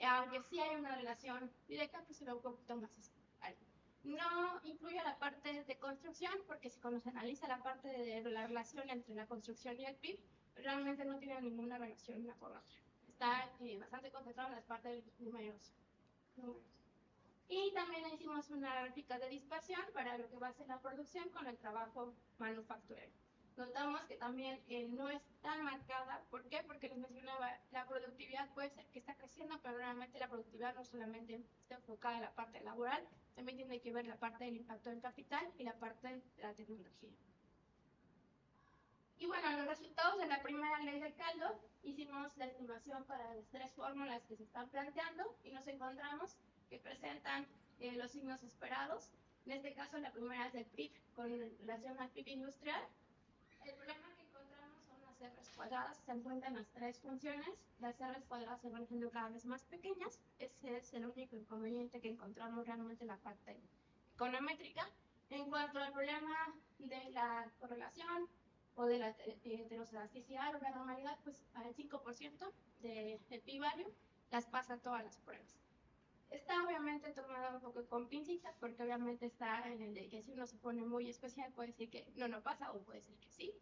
aunque sí hay una relación directa, pues será un poquito más especial. No incluye la parte de construcción, porque si cuando se analiza la parte de la relación entre la construcción y el PIB, realmente no tiene ninguna relación una con la otra. Está bastante concentrado en las partes de los números. Y también hicimos una gráfica de dispersión para lo que va a ser la producción con el trabajo manufacturero. Notamos que también no es tan marcada. ¿Por qué? Porque les mencionaba, la productividad puede ser que está creciendo, pero realmente la productividad no solamente está enfocada en la parte laboral, también tiene que ver la parte del impacto del capital y la parte de la tecnología. Y bueno, los resultados de la primera ley del caldo, hicimos la estimación para las tres fórmulas que se están planteando y nos encontramos que presentan los signos esperados. En este caso, la primera es el PIB con relación al PIB industrial. El problema que encontramos son las R's cuadradas, se encuentran las tres funciones, las R's cuadradas se van haciendo cada vez más pequeñas, ese es el único inconveniente que encontramos realmente en la parte econométrica. En cuanto al problema de la correlación o de la heteroelasticidad o la normalidad, pues al 5% de p-value las pasa todas las pruebas. Está obviamente tomada un poco con pincitas, porque obviamente está en el de que si uno se pone muy especial puede decir que no pasa o puede decir que sí.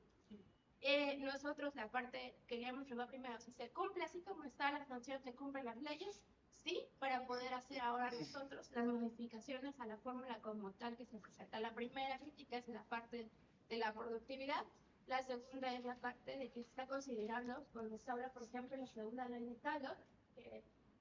Nosotros la parte queríamos probar primero si se cumple así como está la función, se cumplen las leyes, sí, para poder hacer ahora nosotros las modificaciones a la fórmula como tal que se presenta. La primera crítica es la parte de la productividad, la segunda es la parte de que se está considerando, cuando se habla por ejemplo en la segunda ley de Taylor,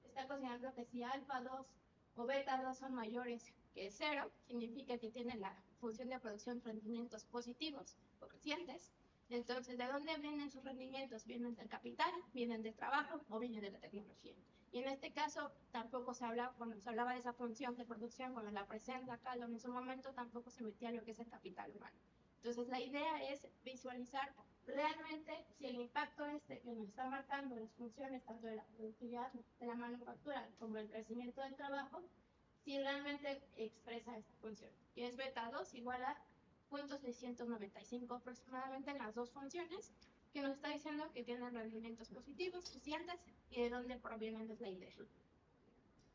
está considerando que si alfa 2 o beta 2 son mayores que 0, significa que tienen la función de producción rendimientos positivos o crecientes. Entonces, ¿de dónde vienen sus rendimientos? ¿Vienen del capital, vienen del trabajo o vienen de la tecnología? Y en este caso, tampoco se habla, cuando se hablaba de esa función de producción, cuando la presenta Caldo en su momento, tampoco se metía lo que es el capital humano. Entonces, la idea es visualizar realmente si el impacto que nos está marcando las funciones, tanto de la productividad de la manufactura como el crecimiento del trabajo, si realmente expresa esta función. Y es beta 2 igual a 0.695 aproximadamente en las dos funciones, que nos está diciendo que tienen rendimientos positivos, suficientes, y de dónde provienen es la idea.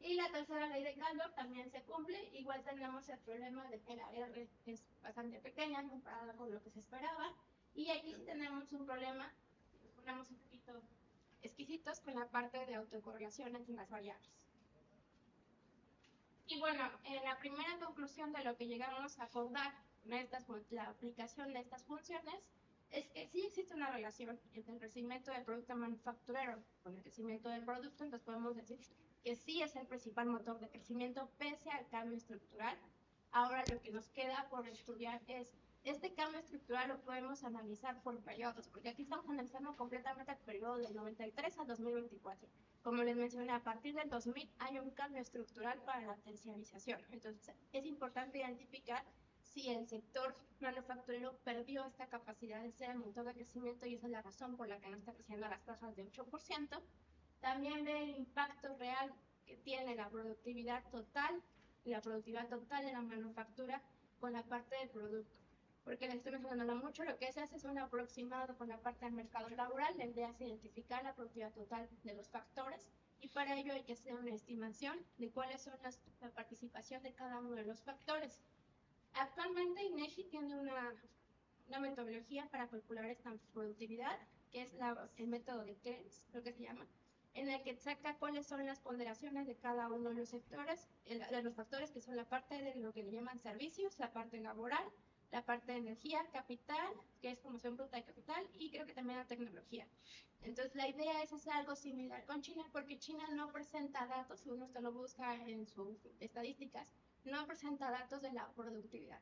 Y la tercera ley de Caldo también se cumple. Igual tenemos el problema de que la R es bastante pequeña comparada con lo que se esperaba. Y aquí sí tenemos un problema, nos ponemos un poquito exquisitos con la parte de autocorrelación entre las variables. Y bueno, en la primera conclusión de lo que llegamos a acordar con la aplicación de estas funciones es que sí existe una relación entre el crecimiento del producto manufacturero con el crecimiento del producto. Entonces podemos decir que sí es el principal motor de crecimiento pese al cambio estructural. Ahora lo que nos queda por estudiar es este cambio estructural lo podemos analizar por periodos, porque aquí estamos analizando completamente el periodo del 93 al 2024. Como les mencioné, a partir del 2000 hay un cambio estructural para la terciarización. Entonces, es importante identificar si el sector manufacturero perdió esta capacidad de ser el motor de crecimiento y esa es la razón por la que no está creciendo a las tasas de 8%. También ve el impacto real que tiene la productividad total y la productividad total de la manufactura con la parte del producto. Porque les estoy mencionando mucho, lo que se hace es un aproximado con la parte del mercado laboral, la idea es identificar la productividad total de los factores y para ello hay que hacer una estimación de cuáles son la participación de cada uno de los factores. Actualmente INEGI tiene una metodología para calcular esta productividad, que es el método de Keynes, lo que se llama, en el que saca cuáles son las ponderaciones de cada uno de los sectores, de los factores que son la parte de lo que le llaman servicios, la parte laboral, la parte de energía, capital, que es promoción bruta de capital, y creo que también la tecnología. Entonces la idea es hacer algo similar con China, porque China no presenta datos, uno se lo busca en sus estadísticas, no presenta datos de la productividad.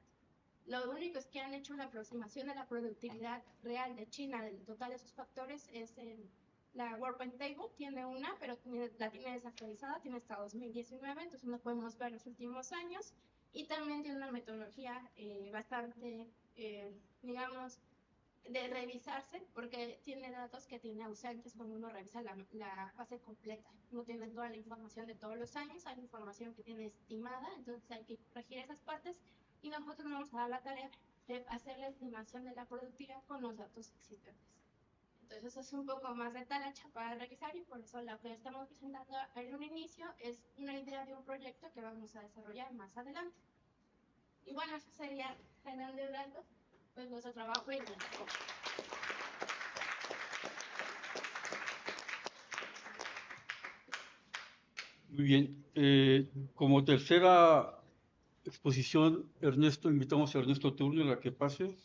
Lo único es que han hecho una aproximación de la productividad real de China, del total de sus factores, es en la Workbench Table, tiene una, pero la tiene desactualizada, tiene hasta 2019, entonces no podemos ver los últimos años, y también tiene una metodología bastante, digamos, de revisarse, porque tiene datos que tiene ausentes cuando uno revisa la base completa. No tiene toda la información de todos los años, hay información que tiene estimada, entonces hay que corregir esas partes y nosotros vamos a dar la tarea hacer la estimación de la productividad con los datos existentes. Entonces es un poco más de talacha para realizar y por eso lo que estamos presentando en un inicio es una idea de un proyecto que vamos a desarrollar más adelante. Y bueno, eso sería en grandes rasgos pues nuestro trabajo y nuestro. Muy bien. Como tercera exposición, Ernesto, invitamos a Ernesto Turner a que pase.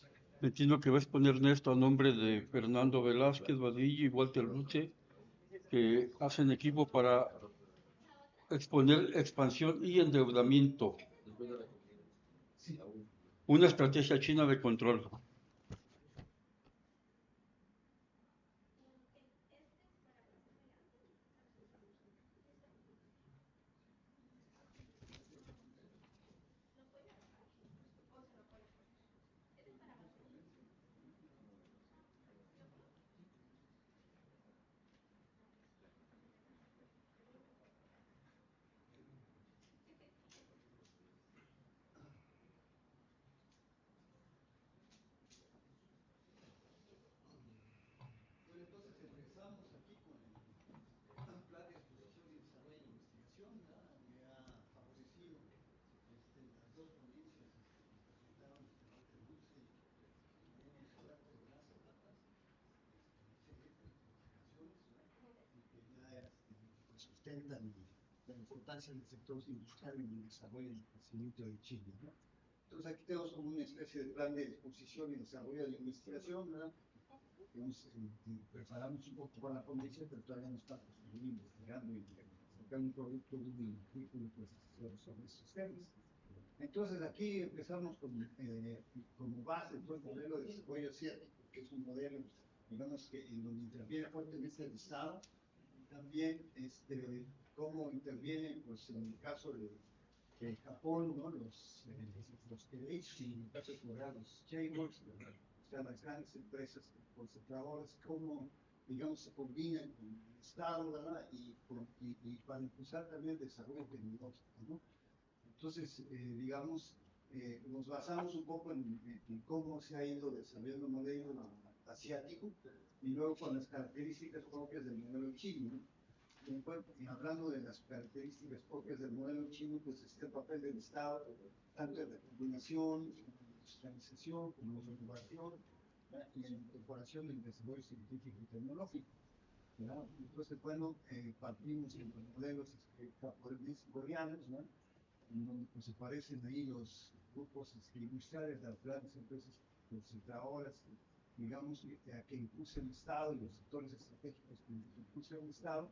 Entiendo que va a exponer Ernesto a nombre de Fernando Velázquez, Vadillo y Walter Luche, que hacen equipo para exponer expansión y endeudamiento. Una estrategia china de control. Sustentan la importancia del sector industrial en el desarrollo y el crecimiento de Chile, ¿no? Entonces aquí tenemos como una especie de plan de exposición y desarrollo de investigación, ¿verdad? Preparamos un poco para la ponencia, pero todavía no estamos investigando y sacando un producto de un artículo pues, sobre estos temas. Entonces aquí empezamos como base todo el modelo de desarrollo asiático, que es un modelo, digamos, que en donde interviene fuertemente el Estado. También cómo intervienen, pues en el caso de Japón, ¿no? los Ereichi, y en el caso de Corea, los Chaebol, o sea, las grandes empresas concentradoras, cómo, digamos, se combinan con el Estado, ¿verdad? Y para impulsar también el desarrollo tecnológico, ¿no? Entonces, digamos, nos basamos un poco en cómo se ha ido desarrollando el modelo asiático y luego con las características propias del modelo chino, ¿no? Y hablando de las características propias del modelo chino, pues está el papel del Estado, tanto en la combinación, como en la industrialización, como en la innovación, ¿verdad? Y en la incorporación del desarrollo científico y tecnológico, ¿verdad? Entonces, bueno, partimos de los modelos japoneses y coreanos, ¿no? En donde pues, se parecen ahí los grupos industriales de las grandes empresas concentradoras, digamos, que impulsa el Estado y los sectores estratégicos que impulsa el Estado.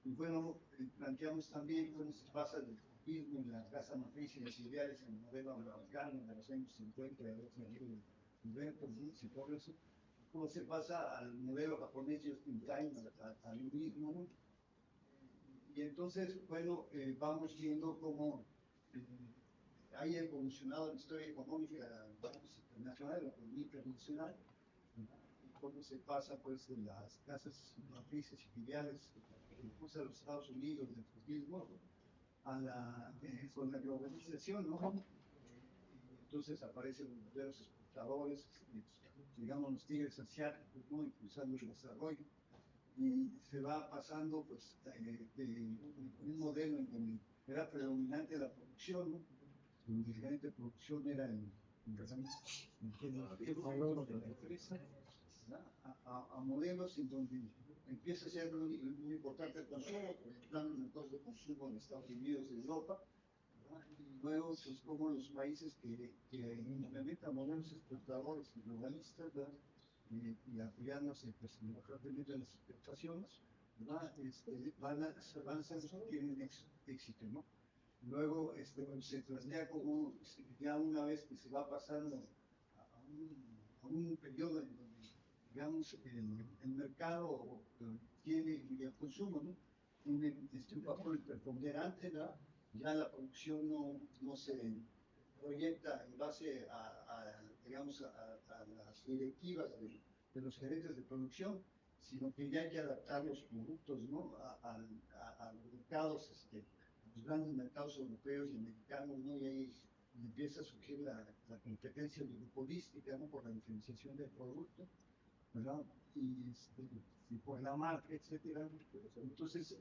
Y bueno, planteamos también cómo se pasa del tropismo en la casa matriz y los ideales en el modelo americano de los años 50, de los años 90, y todo eso, cómo se pasa al modelo japonés just in time, al mismo, ¿no? Y entonces, bueno, vamos viendo cómo haya evolucionado la historia económica internacional, la economía internacional, y cómo se pasa pues de las casas matrices y filiales que impulsa los Estados Unidos del turismo con la globalización, ¿no? Entonces aparecen los modelos exportadores, digamos los tigres asiáticos, ¿no? Impulsando el desarrollo. Y se va pasando pues de un modelo en donde era predominante la producción, ¿no? Donde el gerente de producción era el modelo de la empresa, a modelos en donde empieza a ser muy importante el consumo, por el plan de mercados de consumo en Estados Unidos y Europa, ¿verdad? Y luego pues como los países que implementan modelos exportadores y globalistas, ¿verdad? Y apoyándose pues, fuertemente en las exportaciones, van a ser los que tienen éxito, ¿no? Luego se plantea como ya una vez que se va pasando a un periodo en donde, digamos, el mercado tiene y el consumo, ¿no? Tiene un papel preponderante, ¿no? Ya la producción no se proyecta en base digamos, a las directivas de los gerentes de producción, sino que ya hay que adaptar los productos, ¿no? a los mercados, los grandes mercados europeos y americanos, ¿no? Y hay y empieza a surgir la competencia oligopolística, ¿no? Por la diferenciación del producto, ¿verdad? Y por la marca, etcétera. Entonces,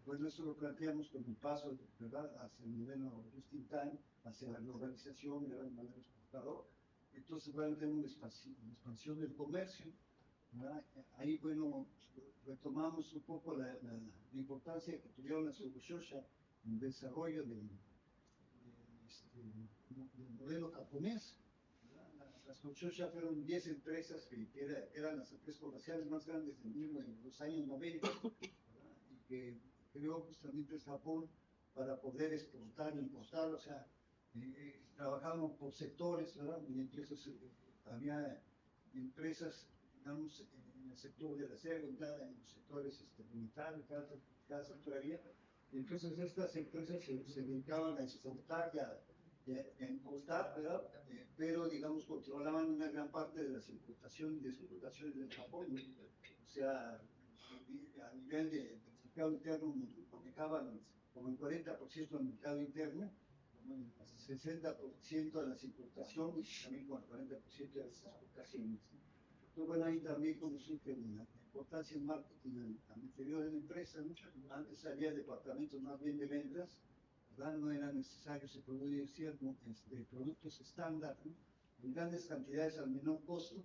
bueno, eso lo planteamos como un paso, ¿verdad?, hacia el modelo just in time, hacia la globalización, ¿verdad?, el modelo exportador. Entonces, bueno, tenemos una expansión del comercio, ¿verdad? Ahí, bueno, retomamos un poco la importancia que tuvieron las Sobushosha en el desarrollo del modelo japonés. Las Sobushosha fueron 10 empresas que eran las empresas comerciales más grandes del mundo en los años 90, ¿verdad? Y que creó justamente el Japón para poder exportar e importar, o sea, trabajábamos por sectores, ¿verdad? Y entonces había empresas, digamos, en el sector del acero, en los sectores militares, cada sector había. Entonces estas empresas se dedicaban a exportar y a importar, ¿verdad? Pero, digamos, controlaban una gran parte de las importaciones y exportaciones del Japón, ¿no? O sea, a nivel de mercado interno manejaban como el 40% del mercado interno, como el 60% de las importaciones y también con el 40% de las exportaciones. Entonces, bueno, ahí también conociste la importancia del marketing al interior de la empresa, ¿no? Antes había departamentos más bien de ventas, ¿verdad? No era necesario, se producían productos estándar, ¿no?, en grandes cantidades al menor costo,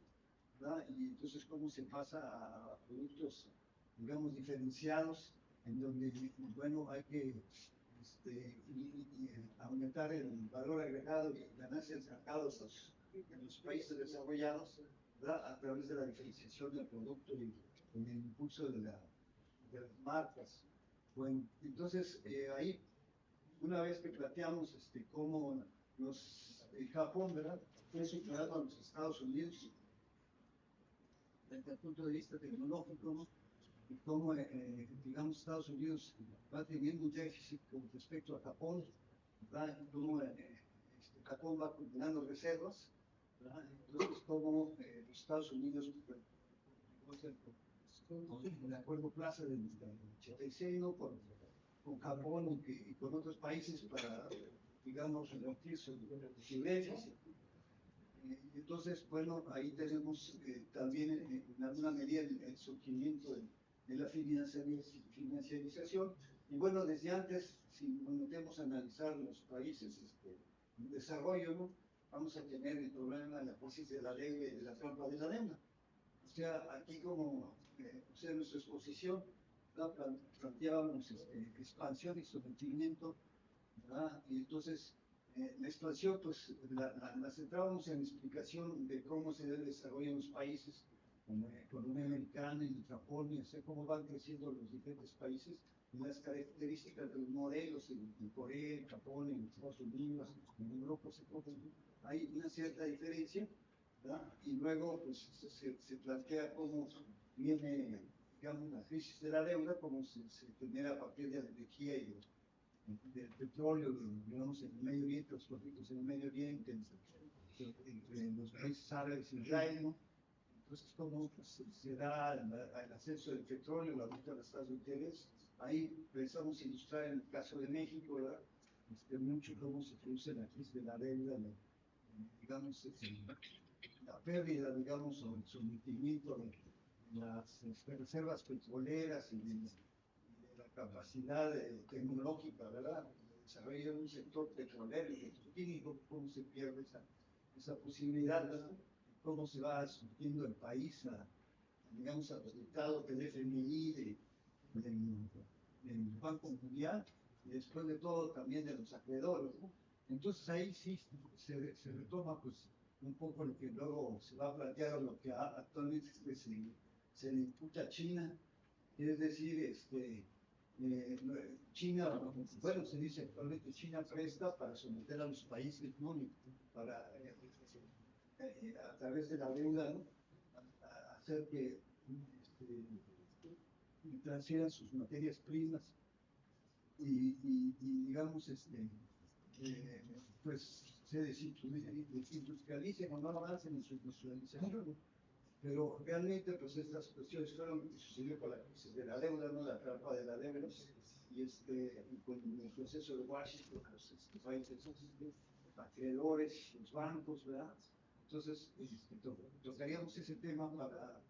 ¿verdad? Y entonces cómo se pasa a productos, digamos, diferenciados, en donde, bueno, hay que aumentar el valor agregado y ganancias mercados en los países desarrollados, ¿verdad?, a través de la diferenciación del producto y el impulso de las marcas. Bueno, entonces ahí, una vez que planteamos cómo Japón, ¿verdad?, fue superado a los Estados Unidos desde el punto de vista tecnológico, ¿no?, y cómo, digamos, Estados Unidos va teniendo un déficit con respecto a Japón, ¿verdad?, y cómo Japón va acumulando reservas, ¿verdad? Entonces, cómo los Estados Unidos, con el acuerdo Plaza del 86, ¿no?, con Japón y con otros países para, digamos, reducir su déficit. Entonces, bueno, ahí tenemos también en alguna medida el surgimiento de la financiarización. Y bueno, desde antes, si nos metemos a analizar los países en desarrollo, ¿no?, vamos a tener el problema de la crisis de la deuda y de la trampa de la deuda. O sea, aquí como, o sea, en nuestra exposición, planteábamos expansión y sometimiento, ¿verdad? Y entonces, la expansión, pues, la centrábamos en la explicación de cómo se desarrollan los países, como la economía americana y el Japón, y así cómo van creciendo los diferentes países, y las características de los modelos en Corea, en Japón, en Estados Unidos, en Europa, hay una cierta diferencia, ¿verdad? Y luego, pues, se plantea cómo viene, digamos, la crisis de la deuda, cómo se genera a partir de la energía y del petróleo, digamos, en el Medio Oriente, los conflictos en el Medio Oriente, entre los países árabes y Israel, ¿no? Entonces, cómo pues, se da el ascenso del petróleo, la aumento de las tasas de interés. Ahí pensamos ilustrar en el caso de México, ¿verdad? Mucho cómo se produce la crisis de la deuda, digamos, la pérdida, digamos, o el sometimiento de las reservas petroleras y de la capacidad tecnológica, ¿verdad?, de desarrollo de un sector petrolero y petroquímico, cómo se pierde esa posibilidad, ¿verdad?, cómo se va surgiendo el país digamos, a los dictados del FMI, del Banco Mundial, y después de todo también de los acreedores, ¿no? Entonces ahí sí se retoma pues un poco lo que luego se va a plantear o lo que actualmente se le imputa a China, es decir, China, bueno, se dice actualmente China presta para someter a los países, ¿no?, para a través de la deuda, ¿no?, hacer que transfieran sus materias primas y digamos, pues se desindustrialicen o no avancen en su industrialización. Pero realmente, pues estas cuestiones fueron lo que sucedió con la crisis de la deuda, ¿no?, la trampa de la deuda, y con el proceso de Washington, pues, países acreedores, los bancos, ¿verdad? Entonces, tocaríamos ese tema para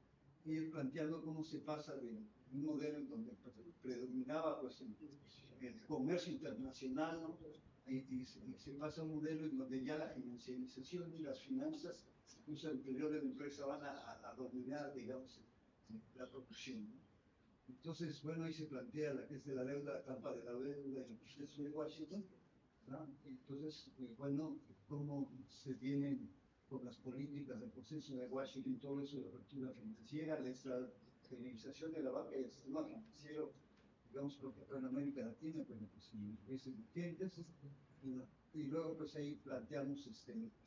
ir planteando cómo se pasa de un modelo en donde predominaba pues, el comercio internacional, ¿no? Y se pasa a un modelo en donde ya la financiarización y las finanzas, incluso al interior de la empresa, van a dominar, digamos, la producción, ¿no? Entonces, bueno, ahí se plantea la que es de la deuda, la trampa de la deuda en el proceso de Washington, ¿no? Entonces, bueno, cómo se vienen con las políticas del proceso de Washington, todo eso de apertura financiera, la estabilización de la banca y el sistema financiero, digamos, porque acá en América Latina, bueno, pues en países emergentes, y luego pues ahí planteamos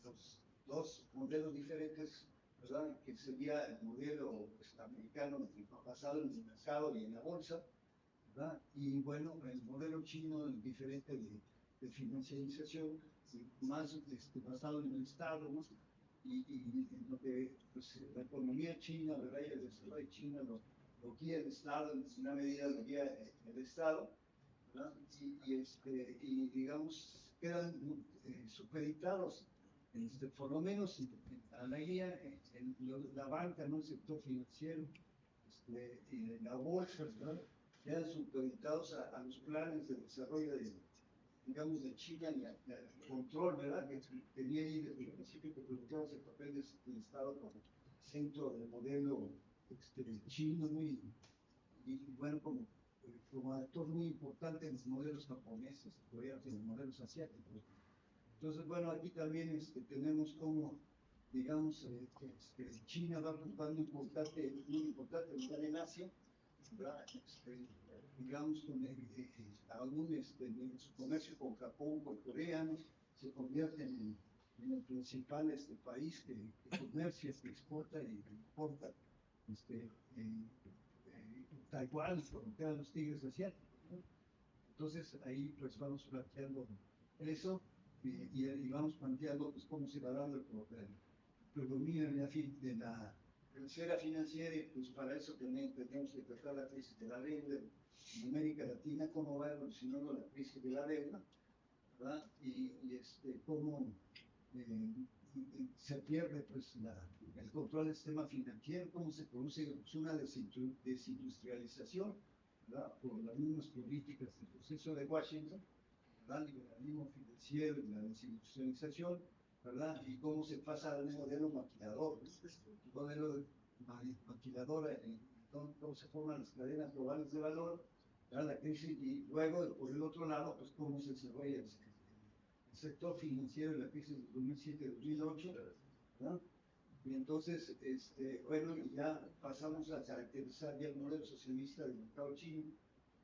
los dos modelos diferentes, ¿verdad? Que sería el modelo pues, americano basado en el mercado y en la bolsa, ¿verdad? Y bueno, el modelo chino diferente de financiarización, más basado en el Estado, ¿no? Y en donde pues, la economía china, ¿verdad? Y el desarrollo de China lo guía el Estado, en una medida lo guía el Estado, ¿verdad? Y digamos, quedan supeditados, por lo menos a la guía, la banca, ¿no? El sector financiero, y la bolsa, ¿verdad? Quedan supeditados a los planes de desarrollo digamos, de China y al control, ¿verdad? Que tenía ahí desde el principio que planteamos el papel del Estado como centro del modelo chino, ¿no? Y bueno, como actor muy importante en los modelos japoneses, en los modelos asiáticos. Entonces, bueno, aquí también tenemos como, digamos, China va ocupando muy importante lugar en Asia, ¿verdad? Digamos, con algún su comercio con Japón, con Corea, se convierte en el principal país que comercia, que exporta y importa Taiwán, frontera de los tigres asiáticos, ¿no? Entonces ahí pues vamos planteando eso y vamos planteando pues cómo se va dando el predominio de la esfera financiera y pues para eso tenemos que tratar la crisis de la deuda en América Latina, cómo va evolucionando la crisis de la deuda, ¿verdad? Y cómo se pierde pues el control del sistema financiero, cómo se produce una desindustrialización, ¿verdad? Por las mismas políticas del proceso de Washington, ¿verdad? El liberalismo financiero y la desindustrialización, ¿verdad? Y cómo se pasa a un modelo maquilador, un modelo maquilador en cómo se forman las cadenas globales de valor, ¿verdad? La crisis, y luego por el otro lado, pues cómo se desarrolla el sector financiero en la crisis de 2007-2008, ¿no? Y entonces, bueno, ya pasamos a caracterizar ya el modelo socialista del mercado chino,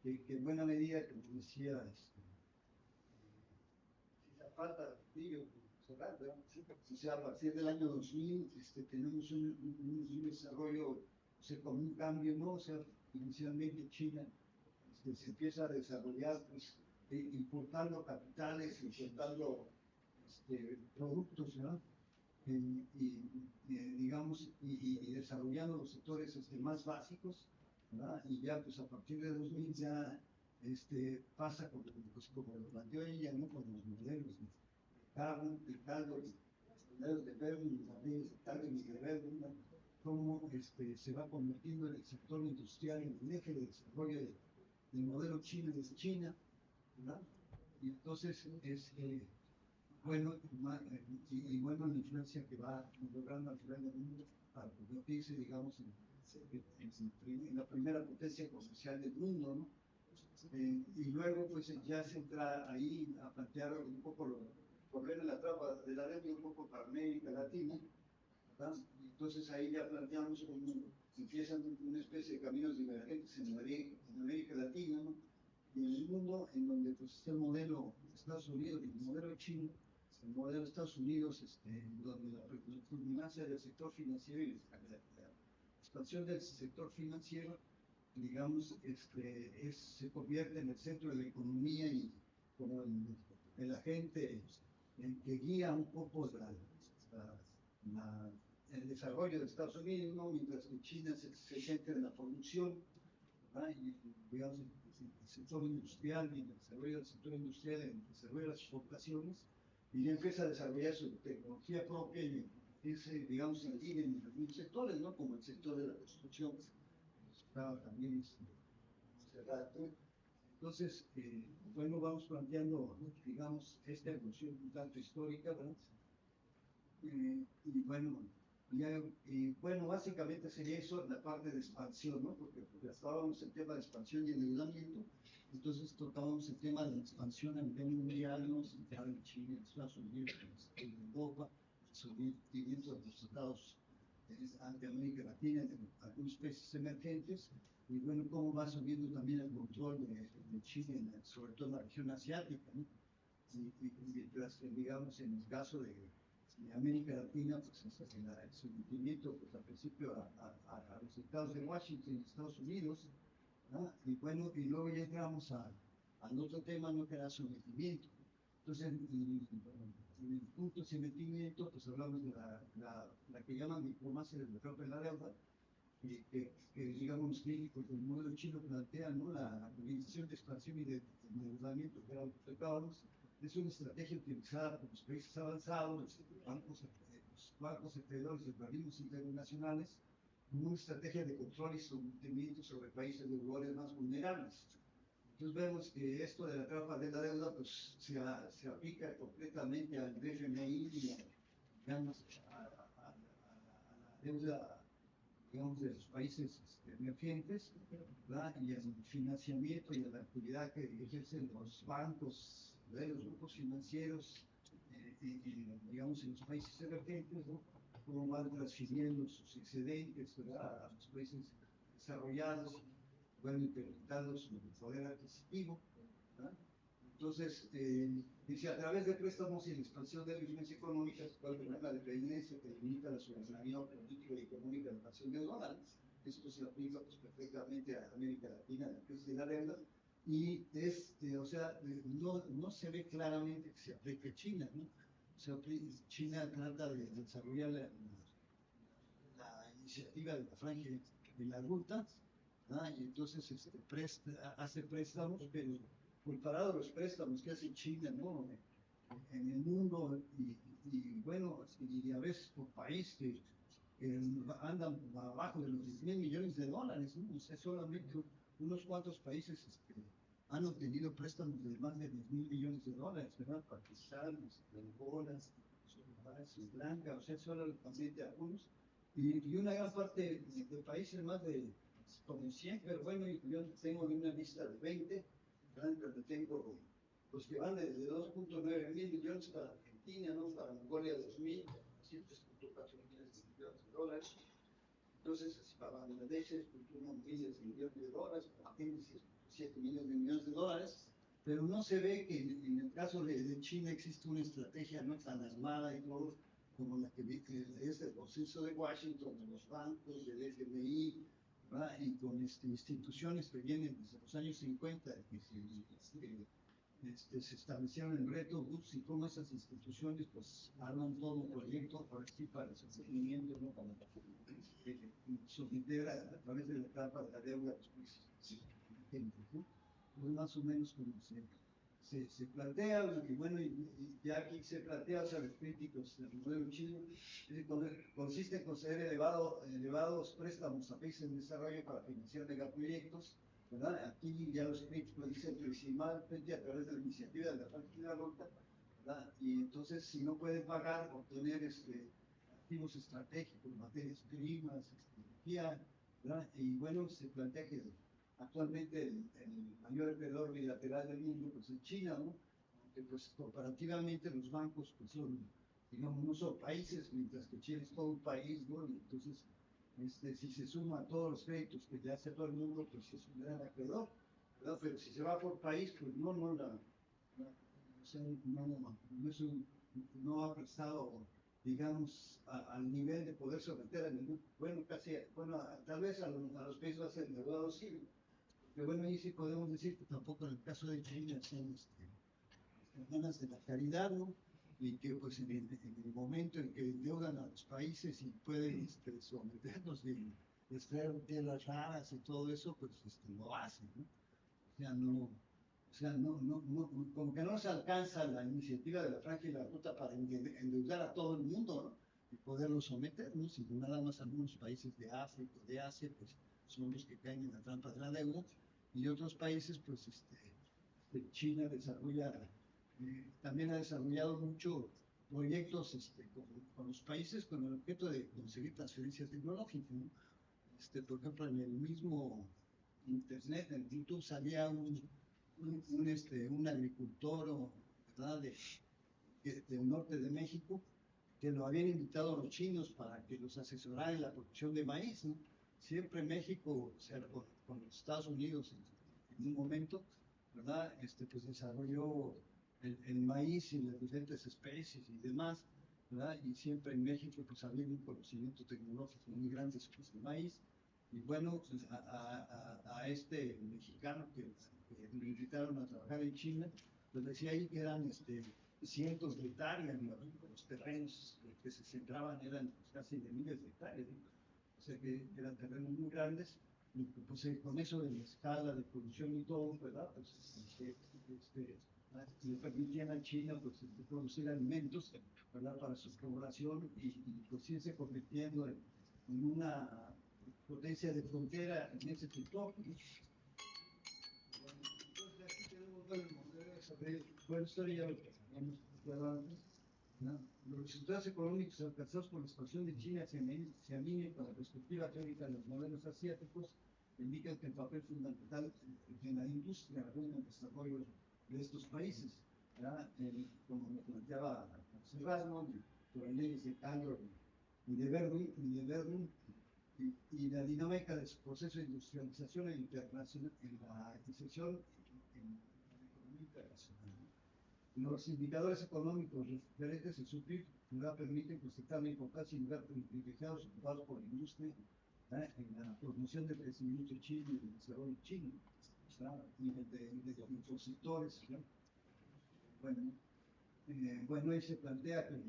que en buena medida, como decía, falta, o sea, a partir del año 2000 tenemos un desarrollo, o sea, con un cambio, ¿no? O sea, inicialmente China se empieza a desarrollar, pues, importando capitales, importando productos, ¿no? Digamos, y desarrollando los sectores más básicos, ¿verdad? Y ya pues a partir de 2000 ya pasa pues, como lo planteó ella, ¿no? Con los modelos de Carlos, los modelos de Berlín, de Carlos y de Berlín, ¿no? Cómo se va convirtiendo en el sector industrial, en el eje de desarrollo del modelo chino desde China, ¿verdad? Y entonces bueno, y bueno, la influencia que va logrando al final del mundo para convertirse, digamos, en la primera potencia comercial del mundo, ¿no? Y luego, pues ya se entra ahí a plantear un poco volver a la trampa de la deuda un poco para América Latina, ¿verdad? Y entonces ahí ya planteamos cómo empiezan una especie de caminos divergentes en América Latina, ¿no? Y en el mundo, en donde pues está el modelo de Estados Unidos y el modelo chino, el modelo de Estados Unidos, donde la predominancia del sector financiero y la expansión del sector financiero, digamos, se convierte en el centro de la economía y como el agente que guía un poco el desarrollo de Estados Unidos, ¿no? Mientras que China se centra en la producción, ¿verdad? Y digamos, el sector industrial y el desarrollo del sector industrial, el desarrollo de las exportaciones, y ya empieza a desarrollar su tecnología propia y digamos, líder en algunos sectores, ¿no? Como el sector de la construcción, estaba también cerrado. Entonces, bueno, vamos planteando, digamos, esta evolución un tanto histórica, ¿verdad? Y bueno, bueno, básicamente sería eso en la parte de expansión, ¿no? Porque estábamos en el tema de expansión y endeudamiento, entonces tocábamos el tema de la expansión a nivel mundial, ¿no? En China, en Estados Unidos, en Europa, surgimiento de los estados de América Latina, en algunos países emergentes, y bueno, cómo va subiendo también el control de Chile, sobre todo en la región asiática, ¿no? Mientras que, digamos, en el caso de América Latina, pues el sometimiento, pues al principio a los estados de Washington, Estados Unidos, ¿no? Y bueno, y luego ya entramos al otro tema, ¿no? Que era sometimiento. Entonces, en el punto de sometimiento, pues hablamos de la que llaman diplomacia del mercado de la deuda, que digamos, que el modelo chino plantea, ¿no? La organización de expansión y de endeudamiento, que era lo que tocábamos, es una estrategia utilizada por los países avanzados, los bancos acreedores de organismos internacionales, como una estrategia de control y sometimiento sobre países deudores más vulnerables. Entonces vemos que esto de la trampa de la deuda pues, se aplica completamente al FMI y digamos, a la deuda, digamos, de los países emergentes, ¿verdad? Y al financiamiento y a la actividad que ejercen los bancos, de los grupos financieros, digamos, en los países emergentes, ¿no? Cómo van transfiriendo sus excedentes, ¿verdad? A los países desarrollados, van incrementando su poder adquisitivo, ¿verdad? Entonces, dice, a través de préstamos y la expansión de la vigencia económica, la dependencia que limita la soberanía política y económica de la nación de dólares. Esto se aplica pues, perfectamente a América Latina, la crisis de la deuda, y o sea, no se ve claramente que se aplique a China, ¿no? O sea, China trata de desarrollar la iniciativa de la franja de la ruta, ¿no? Y entonces hace préstamos, pero comparado a los préstamos que hace China, ¿no? En el mundo, y bueno, y a veces por país que andan abajo de los 10.000 millones de dólares, ¿no? O sea, solamente unos cuantos países han obtenido préstamos de más de 10.000 millones de dólares, ¿verdad? Pakistán, Angola, Sri Lanka, o sea, solamente algunos, y una gran parte de países más de como 100, pero bueno, yo tengo una lista de 20, donde tengo los que van desde 2.9 mil millones para Argentina, ¿no? Para Mongolia 2.000, 7.4 millones de dólares. Entonces, para Bangladesh es 1 miles de millones de dólares, para Argentina 7 millones de dólares, pero no se ve que en el caso de China existe una estrategia no tan armada y todo, como la que es el proceso de Washington, de los bancos, del FMI, ¿verdad? Y con instituciones que vienen desde los años 50, que se establecieron en Bretton Woods y cómo esas instituciones pues arman todo un proyecto para el sostenimiento, ¿no? Para someter a través de la etapa de la deuda de los países, ¿no? Pues más o menos como se plantea, y bueno, y ya aquí se plantea, o sea, los críticos del modelo chino, consiste en conceder elevados préstamos a países en desarrollo para financiar megaproyectos, ¿verdad? Aquí ya los críticos dicen principalmente a través de la iniciativa de la Franja Ruta, ¿verdad? Y entonces, si no pueden pagar, obtener activos estratégicos, materias primas, energía, ¿verdad? Y bueno, se plantea que actualmente el mayor acreedor bilateral del mundo pues es China, ¿no? Aunque pues comparativamente los bancos pues son, digamos, no son países, mientras que Chile es todo un país, ¿no? Y entonces, si se suma a todos los créditos que le hace a todo el mundo, pues es un gran acreedor, ¿verdad? Pero si se va por país, pues no ha prestado, digamos, al nivel de poder someter a ningún, bueno, tal vez a los países más endeudados sí. Pero bueno, ahí sí podemos decir que tampoco en el caso de China son hermanas de la caridad, ¿no? Y que pues en el momento en que endeudan a los países y pueden someterlos de extraer tierras raras y todo eso, pues lo hacen, ¿no? O sea, no, o sea, como que no se alcanza la iniciativa de la Franja y la Ruta para endeudar a todo el mundo, ¿no? Y poderlo someter, ¿no? Sino nada más algunos países de África, de Asia, pues son los que caen en la trampa de la deuda, y otros países, pues China desarrolla, también ha desarrollado mucho proyectos con los países con el objeto de conseguir transferencias tecnológicas, ¿no? Por ejemplo, en el mismo Internet, en YouTube, salía un agricultor, ¿verdad?, del norte de México, que lo habían invitado a los chinos para que los asesorara en la producción de maíz, ¿no? Siempre México, o sea, con los Estados Unidos en un momento, ¿verdad?, pues desarrolló el maíz y las diferentes especies y demás, ¿verdad? Y siempre en México pues había un conocimiento tecnológico muy grande sobre el maíz. Y bueno, pues, a este mexicano que lo invitaron a trabajar en China, pues decía ahí que eran cientos de hectáreas, ¿no? Los terrenos que se centraban eran pues, casi de miles de hectáreas, ¿no? O sea que eran terrenos muy grandes, y pues con eso de la escala de producción y todo, ¿verdad? Pues le permitían a China pues, producir alimentos, ¿verdad?, para su población, y pues sí se convirtiendo en una potencia de frontera en ese sector. Entonces aquí tenemos el modelo de desarrollo. Bueno, esto ya lo habíamos explicado antes, ¿no? Los resultados económicos alcanzados por la expansión de China se alineen con la perspectiva teórica de los modelos asiáticos, indican que el papel fundamental de la industria en el desarrollo de estos países, ¿verdad? Como me planteaba Serrano, por el leyes de Taylor y de Verdun, y la dinámica de su proceso de industrialización en la inserción en la economía internacional. Los indicadores económicos referentes en su PIB permiten constatar la importancia y lugar privilegiados ocupados por la industria en la promoción del crecimiento chino y del desarrollo chino, y de los opositores, ¿no? Bueno, ahí se plantea que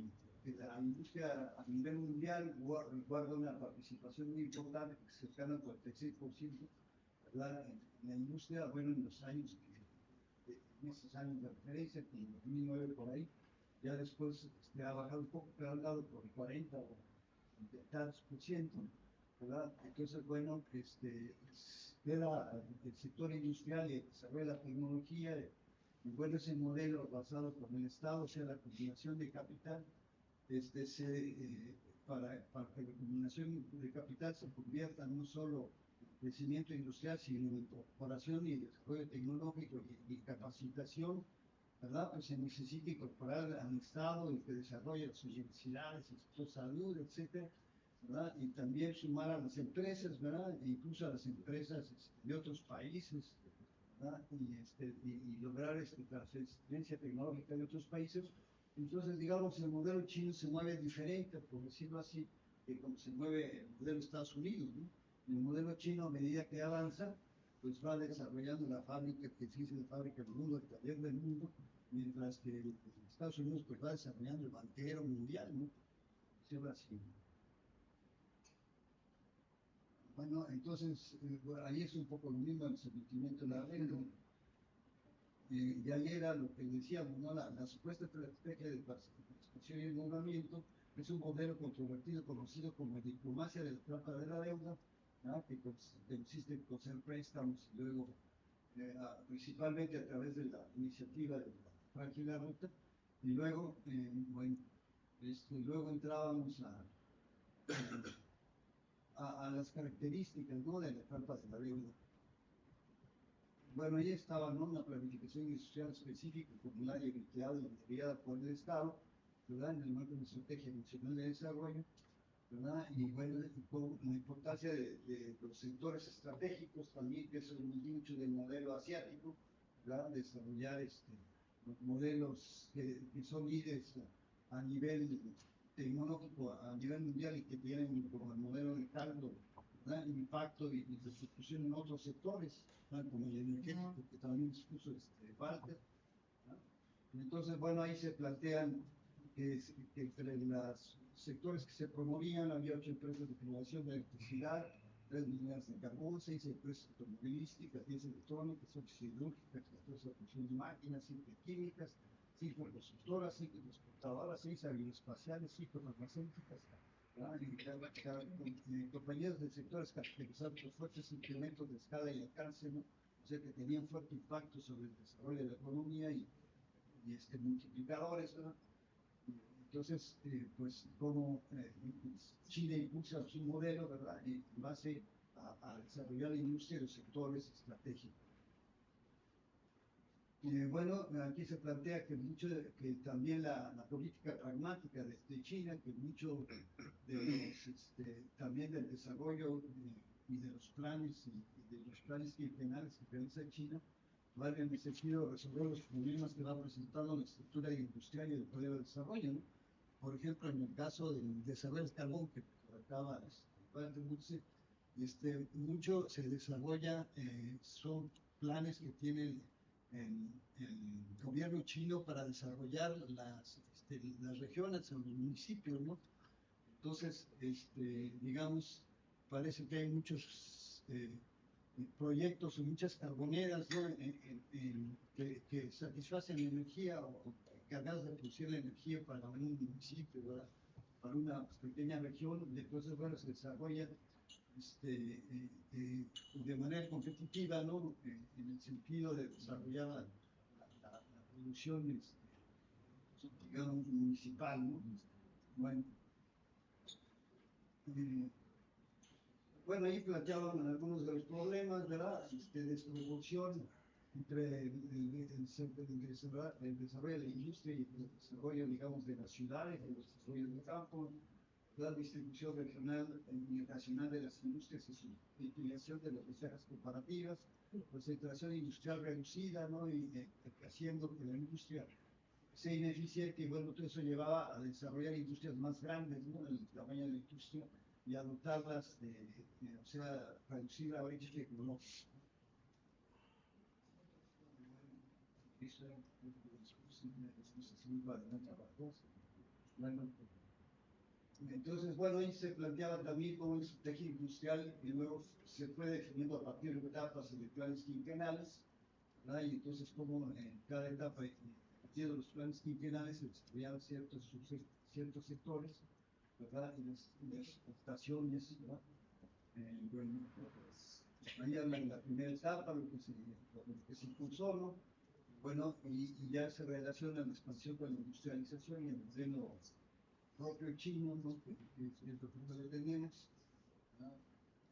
la industria a nivel mundial guarda una participación muy importante, cercana al 46%, ¿verdad? En la industria, bueno, en los años, en esos años de referencia, como 2009 por ahí, ya después ha bajado un poco, pero ha andado por el 40 o tantos por ciento, ¿verdad? Entonces, bueno, queda el sector industrial y el desarrollo de la tecnología, y bueno, ese modelo basado con el Estado, o sea, la combinación de capital, para que la combinación de capital se convierta no solo en crecimiento industrial, sino en incorporación y desarrollo tecnológico y capacitación, ¿verdad? Pues se necesita incorporar al Estado y que desarrolle sus universidades, su salud, etcétera, ¿verdad? Y también sumar a las empresas, ¿verdad? E incluso a las empresas de otros países, ¿verdad? Y lograr transferencia tecnológica de otros países. Entonces, digamos, el modelo chino se mueve diferente, por decirlo así, que como se mueve el modelo de Estados Unidos, ¿no? El modelo chino, a medida que avanza, pues va desarrollando la fábrica, que existe la fábrica del mundo, el taller del mundo, mientras que Estados Unidos pues va desarrollando el banquero mundial, ¿no? Siempre así. Bueno, entonces, ahí es un poco lo mismo el sentimiento de la regla. Y ahí era lo que decíamos, ¿no? La supuesta estrategia de participación y endeudamiento es un modelo controvertido conocido como diplomacia de la trampa de la deuda, ¿no? Que consiste en conceder préstamos y luego, principalmente a través de la iniciativa de la Franja y la Ruta, y luego, bueno, luego entrábamos a las características, ¿no?, de la trampa de la deuda. Bueno, ahí estaba, ¿no?, una planificación industrial específica, formularia y guiada por el Estado, ¿verdad?, en el marco de la Estrategia Nacional de Desarrollo, ¿verdad? Y bueno, la importancia de los sectores estratégicos también, que eso es mucho del modelo asiático, ¿verdad? Desarrollar modelos que son líderes a nivel tecnológico, a nivel mundial, y que tienen como el modelo de caldo, ¿verdad?, impacto y repercusión en otros sectores, ¿verdad?, como el energético, que también expuso Walter, ¿verdad? Entonces, bueno, ahí se plantean que entre los sectores que se promovían había 8 empresas de generación de electricidad, 3 mineras de carbón, 6 empresas automovilísticas, 10 electrónicas, 8 siderúrgicas, 14 producción de máquinas, 7 químicas, 5 constructoras, 5 transportadoras, 6 aeroespaciales, 5 farmacéuticas, compañías del sector caracterizadas por fuertes incrementos de escala y alcance, ¿no? O sea que tenían fuerte impacto sobre el desarrollo de la economía y multiplicadores, ¿verdad? Entonces, pues como Chile impulsa su modelo, ¿verdad? En base a desarrollar la industria y los sectores estratégicos. Bueno, aquí se plantea que también la política pragmática de China, que mucho también del desarrollo y de los planes quinquenales que realiza China, van en el sentido de resolver los problemas que va presentando la estructura industrial y el poder de desarrollo, ¿no? Por ejemplo, en el caso del desarrollo del carbón que trataba mucho se desarrolla, son planes que tiene el gobierno chino para desarrollar las regiones o los municipios, ¿no? Entonces, digamos, parece que hay muchos proyectos o muchas carboneras, ¿no? que satisfacen energía o cargadas de producir la energía para un municipio, ¿verdad? Para una pequeña región, y entonces, bueno, se desarrolla de manera competitiva, ¿no? En el sentido de desarrollar la producción, digamos, municipal, ¿no? Bueno, ahí planteaban algunos de los problemas, ¿verdad? Desproporción entre el desarrollo de la industria y el desarrollo, digamos, de las ciudades, el desarrollo del campo, la distribución regional y nacional de las industrias y su utilización de las ventajas comparativas, concentración industrial reducida, ¿no? Y haciendo que la industria sea ineficiente, y bueno, todo eso llevaba a desarrollar industrias más grandes, ¿no? El tamaño de la industria y a dotarlas o sea, reducir la brecha tecnológica. Entonces, bueno, ahí se planteaba también cómo la estrategia industrial y luego se fue definiendo a partir de etapas y de planes quinquenales, ¿verdad? Y entonces cómo en cada etapa, a partir de los planes quinquenales, se desarrollaban ciertos sectores, ¿verdad? Y las estaciones, ¿verdad? Bueno, pues, ahí hablan la primera etapa, lo que se impulsó, ¿no? Bueno, y ya se relaciona la expansión con la industrialización y el modelo propio chino, ¿no? Que es lo que tenemos, ¿no?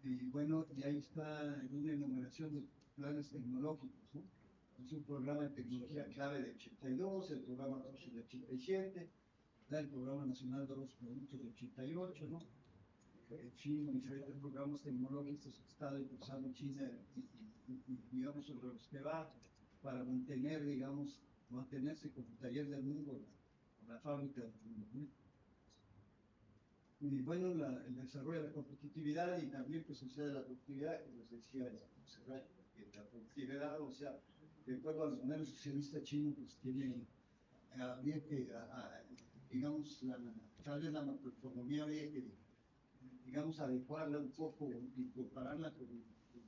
Y bueno, y ahí está una enumeración de planes tecnológicos, ¿no? Es un programa de tecnología clave de 82, el programa 2 de 87, el programa nacional de los productos de 88, ¿no? En fin, diferentes programas tecnológicos que está impulsando China y digamos, sobre los que va para mantenerse como taller del mundo, la fábrica del mundo, ¿no? Y bueno, el desarrollo de la competitividad y también que sucede la productividad, que les decía, la productividad, o sea, de acuerdo al modelo socialista chino, pues habría que, digamos, tal vez la macroeconomía habría que, digamos, adecuarla un poco y compararla con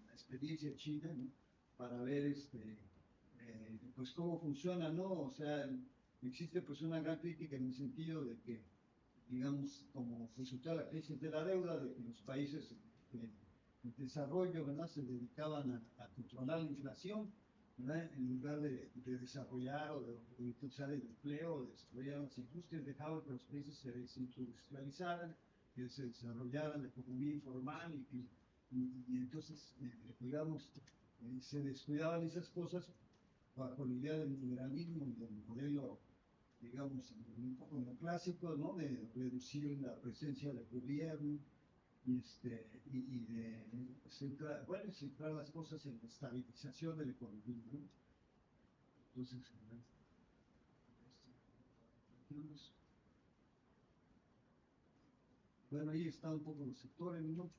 la experiencia china, ¿no? Para ver, pues cómo funciona, ¿no? O sea, existe pues una gran crítica en el sentido de que, digamos, como resultado de la crisis de la deuda, de que los países en desarrollo, ¿verdad?, se dedicaban a controlar la inflación, ¿verdad?, en lugar de desarrollar o de impulsar el empleo, o de desarrollar las industrias, dejaban que los países se desindustrializaran, que se desarrollara la economía informal y entonces, digamos, se descuidaban esas cosas bajo la idea del liberalismo y del modelo, digamos, un poco clásico, ¿no? De reducir la presencia del gobierno y de centrar las cosas en la estabilización de la economía, ¿no? Entonces, bueno, ahí está un poco los sectores, ¿no?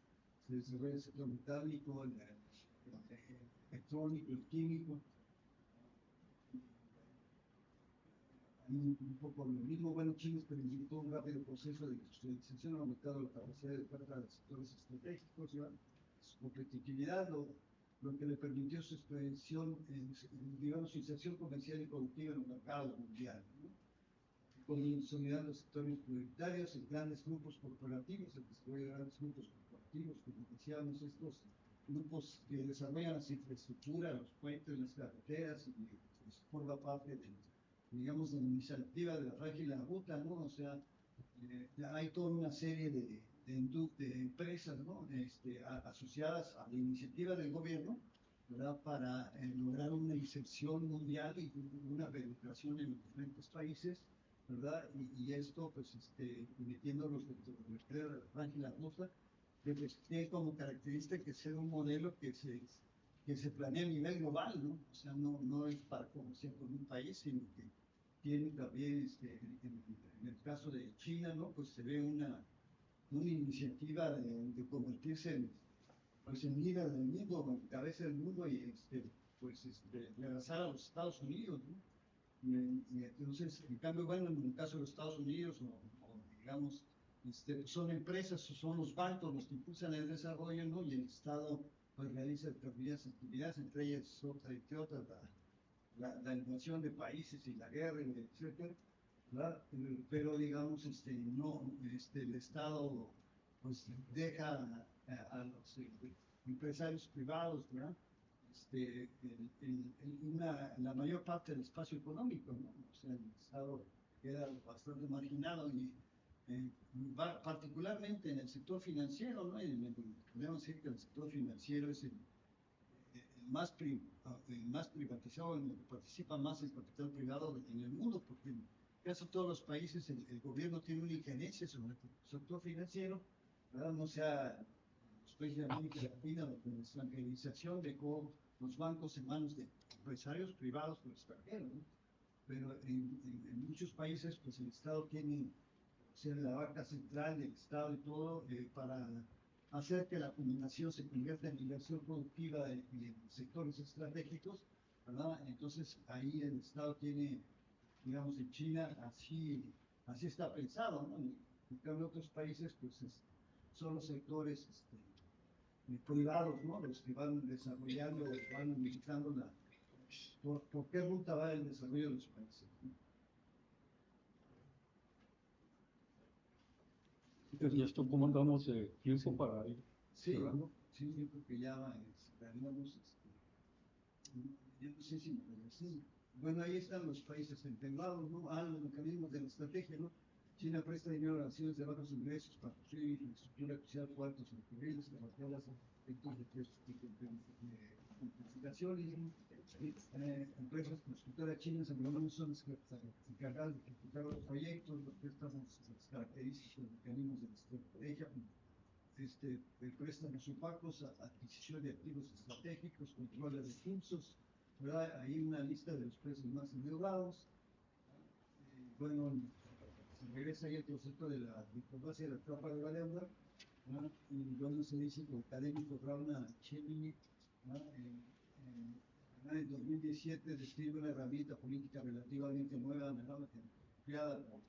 Se desarrolla el sector metálico, el electrónico, el químico. Un poco lo mismo. Bueno, Chile experimentó un rápido proceso de industrialización, aumentando la capacidad de oferta de sectores estratégicos, ¿ya? su competitividad, lo que le permitió su expansión, digamos, su inserción comercial y productiva en el mercado mundial, ¿no? Consolidando sectores prioritarios en grandes grupos corporativos, el desarrollo de grandes grupos corporativos, como decíamos, estos grupos que desarrollan las infraestructuras, los puentes, las carreteras, y pues, forma parte de, digamos, de la iniciativa de la Franja y la Ruta, ¿no? O sea, hay toda una serie de empresas, ¿no? Asociadas a la iniciativa del gobierno, ¿verdad? Para lograr una inserción mundial y una penetración en los diferentes países, ¿verdad? Y esto, pues, metiéndolos dentro de la Franja y la Ruta, que pues, tiene como característica que sea un modelo que se planea a nivel global, ¿no? O sea, no es para comerciar con un país, sino que tiene también, en el caso de China, ¿no? Pues se ve una iniciativa de convertirse pues, en líder del mundo, en cabeza del mundo y rebasar a los Estados Unidos, ¿no? Y entonces, en cambio, bueno, en el caso de los Estados Unidos, o digamos, son empresas, son los bancos los que impulsan el desarrollo, ¿no? Y el Estado pues, realiza determinadas actividades, entre ellas entre otras, la invasión de países y la guerra, etcétera, ¿verdad? Pero digamos, no, el Estado pues deja a los empresarios privados, ¿verdad? La mayor parte del espacio económico, ¿no? O sea, el Estado queda bastante marginado y particularmente en el sector financiero, ¿no? Podemos decir que el sector financiero es el más privatizado, en el que participa más el capital privado en el mundo, porque en casi todos los países el gobierno tiene una injerencia sobre el sector financiero, ¿verdad? No sea los países de América Latina, donde la extranjerización dejó los bancos en manos de empresarios privados por extranjeros, ¿no? Pero en muchos países, pues el Estado tiene, o sea, la banca central del Estado y todo, para hacer que la combinación se convierta en inversión productiva en sectores estratégicos, ¿verdad? Entonces ahí el Estado tiene, digamos, en China así está pensado, ¿no? En cambio, otros países, pues son los sectores privados, ¿no? Los que van desarrollando, van indicando por qué ruta va el desarrollo de los países, ¿no? ¿Y esto cómo andamos de tiempo para ir? Sí, ¿no? Sí, yo creo que ya estaríamos, yo no sé si me regresé. Bueno, ahí están los países integrados, ¿no? Los mecanismos de la estrategia, ¿no? China presta dinero a naciones de bajos ingresos para construir infraestructura social, puertos, ferrocarriles, carreteras, efectos de intensificación. Empresas constructoras chinas en Bolivia son las encargadas de ejecutar los proyectos, los préstamos, las características, los mecanismos de la estrategia, préstamos opacos, adquisición de activos estratégicos, control de recursos, ¿verdad? Hay una lista de los países más endeudados. Bueno, se regresa ahí el concepto de la diplomacia de la trampa de la deuda, ¿no? Y bueno, se dice que el académico Rauna Chemini, ¿no? En el 2017 describe una herramienta política relativamente nueva, creada por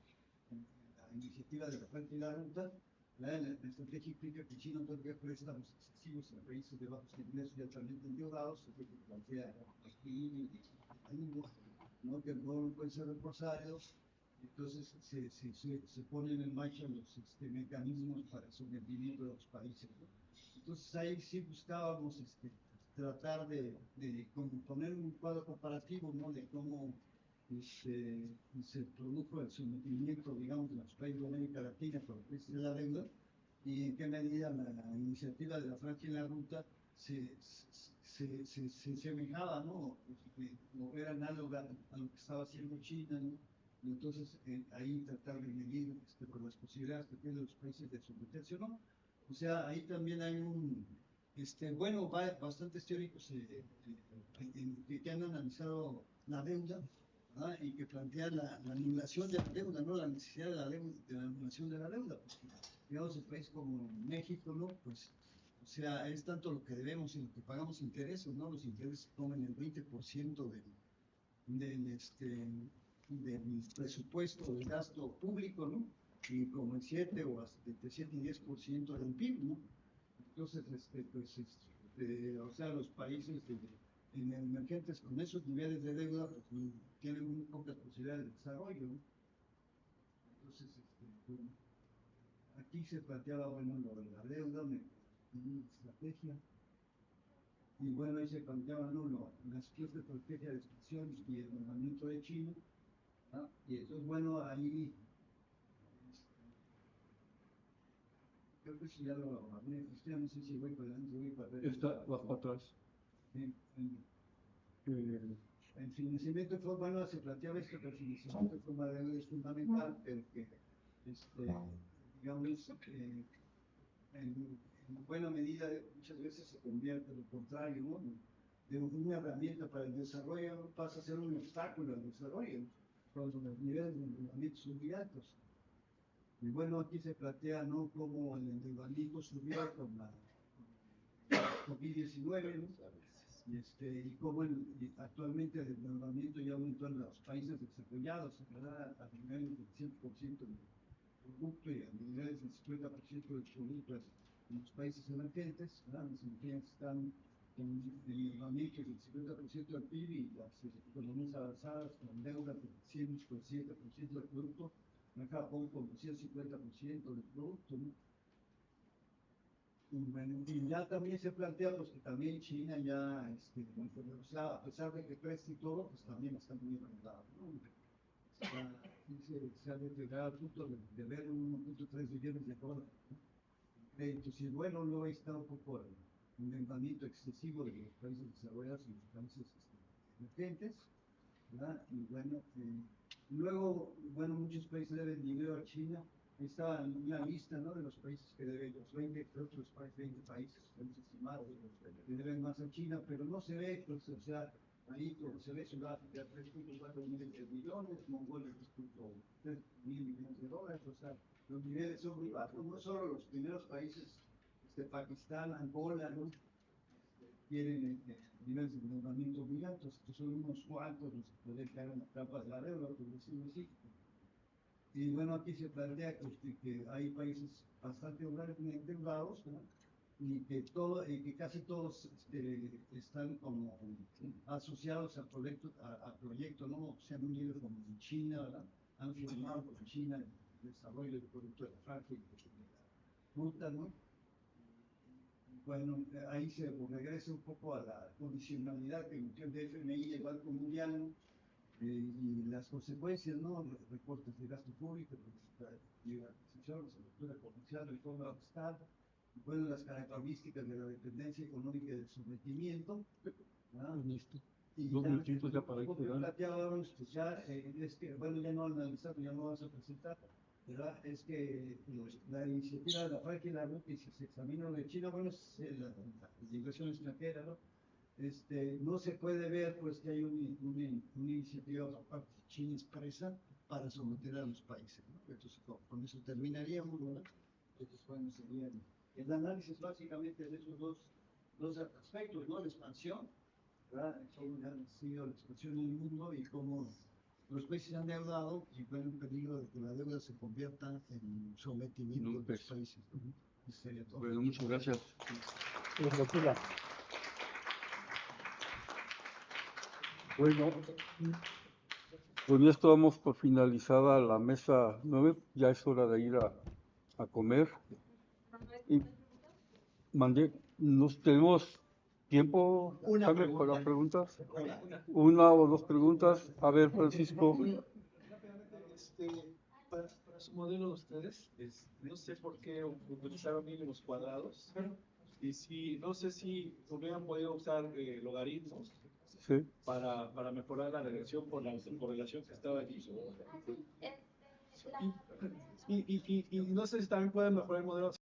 la iniciativa de la Franja y la Ruta. La estrategia implica que China otorga préstamos excesivos a países de bajos ingresos y altamente endeudados, lo que plantea aquí, ¿no? Que no pueden ser reforzados. Entonces se ponen en marcha los mecanismos para el sometimiento de los países, ¿no? Entonces ahí sí buscábamos tratar de poner un cuadro comparativo, ¿no? De cómo se produjo el sometimiento, digamos, de los países de América Latina por la crisis de la deuda y en qué medida la iniciativa de la Franja y la Ruta se semejaba, ¿no? O era análoga a lo que estaba haciendo China, ¿no? Y entonces ahí tratar de medir por las posibilidades que tienen los países de someterse o no. O sea, ahí también hay bastantes teóricos que han analizado la deuda, ¿verdad? Y que plantean la anulación de la deuda, ¿no? La necesidad de la anulación de la deuda. Porque, digamos, el país como México, ¿no? Pues, o sea, es tanto lo que debemos y lo que pagamos intereses, ¿no? Los intereses comen el 20% del presupuesto del gasto público, ¿no? Y como el 7 o hasta entre 7 y 10% del PIB, ¿no? Entonces, o sea, los países emergentes con esos niveles de deuda pues, tienen muy pocas posibilidades de desarrollo, ¿no? Entonces, bueno, aquí se planteaba, bueno, lo de la deuda, una estrategia, y bueno, ahí se planteaba, no, la supuesta estrategia de expansión y el movimiento de China, ¿no? Y entonces, bueno, ahí, creo que si ya lo hablé, no sé si voy para adelante, voy para atrás. Vas para atrás. El financiamiento de forma anual se planteaba esto, que el financiamiento de forma anual es fundamental, pero que, digamos, en buena medida muchas veces se convierte en lo contrario, ¿no? De una herramienta para el desarrollo pasa a ser un obstáculo al desarrollo, cuando los niveles de endeudamiento son muy altos. Y bueno, aquí se plantea, ¿no?, cómo el endeudamiento subió con la COVID-19, ¿no? Y cómo actualmente el endeudamiento ya aumentó en los países desarrollados, ¿verdad?, a nivel del 100% del producto y a niveles del 50% del producto en los países emergentes, ¿verdad? Las emergentes están con el endeudamiento del 50% del PIB y las economías avanzadas con deuda del 100% del producto, en Japón con el 150% del producto, ¿no? Y ya también se plantea pues, que también China ya, o sea, a pesar de que crece y todo, pues también está muy endeudado, ¿no? Se ha deteriorado al punto de ver 1.3 billones de dólares, ¿no? Entonces, bueno, luego ahí está un poco el endeudamiento excesivo de los países desarrollados y los países emergentes, ¿verdad? Y bueno, luego, bueno, muchos países deben dinero a China. Estaba en una lista, ¿no?, de los países que deben, los 20, creo que los 20 países, hemos estimado, que deben más a China, pero no se ve, pues, o sea, ahí como se ve Sudáfrica 3.4 miles de millones, Mongolia 3.3 mil millones de dólares, o sea, los niveles son muy bajos, no solo los primeros países, Pakistán, Angola, ¿no?, tienen niveles de endeudamiento muy altos, que son unos cuantos los que pueden caer en la trampa de la deuda, por decirlo así. Y bueno, aquí se plantea que hay países bastante endeudados, ¿no?, y que casi todos están como asociados a proyectos, ¿no? O sea, un nivel como en China, ¿verdad? Han firmado con China el desarrollo del producto de la franja y de la ruta, ¿no? Bueno, ahí se regresa un poco a la condicionalidad que metió el FMI y el Banco Mundial, ¿no? Y las consecuencias, ¿no?, recortes de gasto público, privatización, estructura comercial, reforma del Estado, bueno, las características de la dependencia económica y del sometimiento, ¿no? Y Dos minutitos ya para lo que planteábamos, pues ya, es que, bueno, ya no analizamos, ya no vamos a presentar, ¿verdad? Es que la iniciativa de la franja y la ruta, y si se examina lo de China, bueno, es la inversión extranjera, ¿no? No se puede ver pues que hay una iniciativa por parte de China expresa para someter a los países, ¿no? Entonces con eso terminaríamos, ¿verdad? Entonces bueno, sería el análisis básicamente de esos dos aspectos, ¿no? La expansión, ¿verdad? Cómo ha sido la expansión en el mundo y cómo los países se han endeudado y con el peligro de que la deuda se convierta en sometimiento de los países, ¿no? Eso sería todo. Bueno, muchas gracias. Bueno, con esto damos por finalizada la mesa 9, ya es hora de ir a comer. Y mandé, ¿nos tenemos tiempo para las preguntas? Una o dos preguntas. A ver, Francisco. Para su modelo de ustedes, no sé por qué utilizaron mínimos cuadrados. Y no sé si hubieran podido usar logaritmos. Sí. Para mejorar la regresión por la correlación que estaba allí. Y no sé si también pueden mejorar el modelo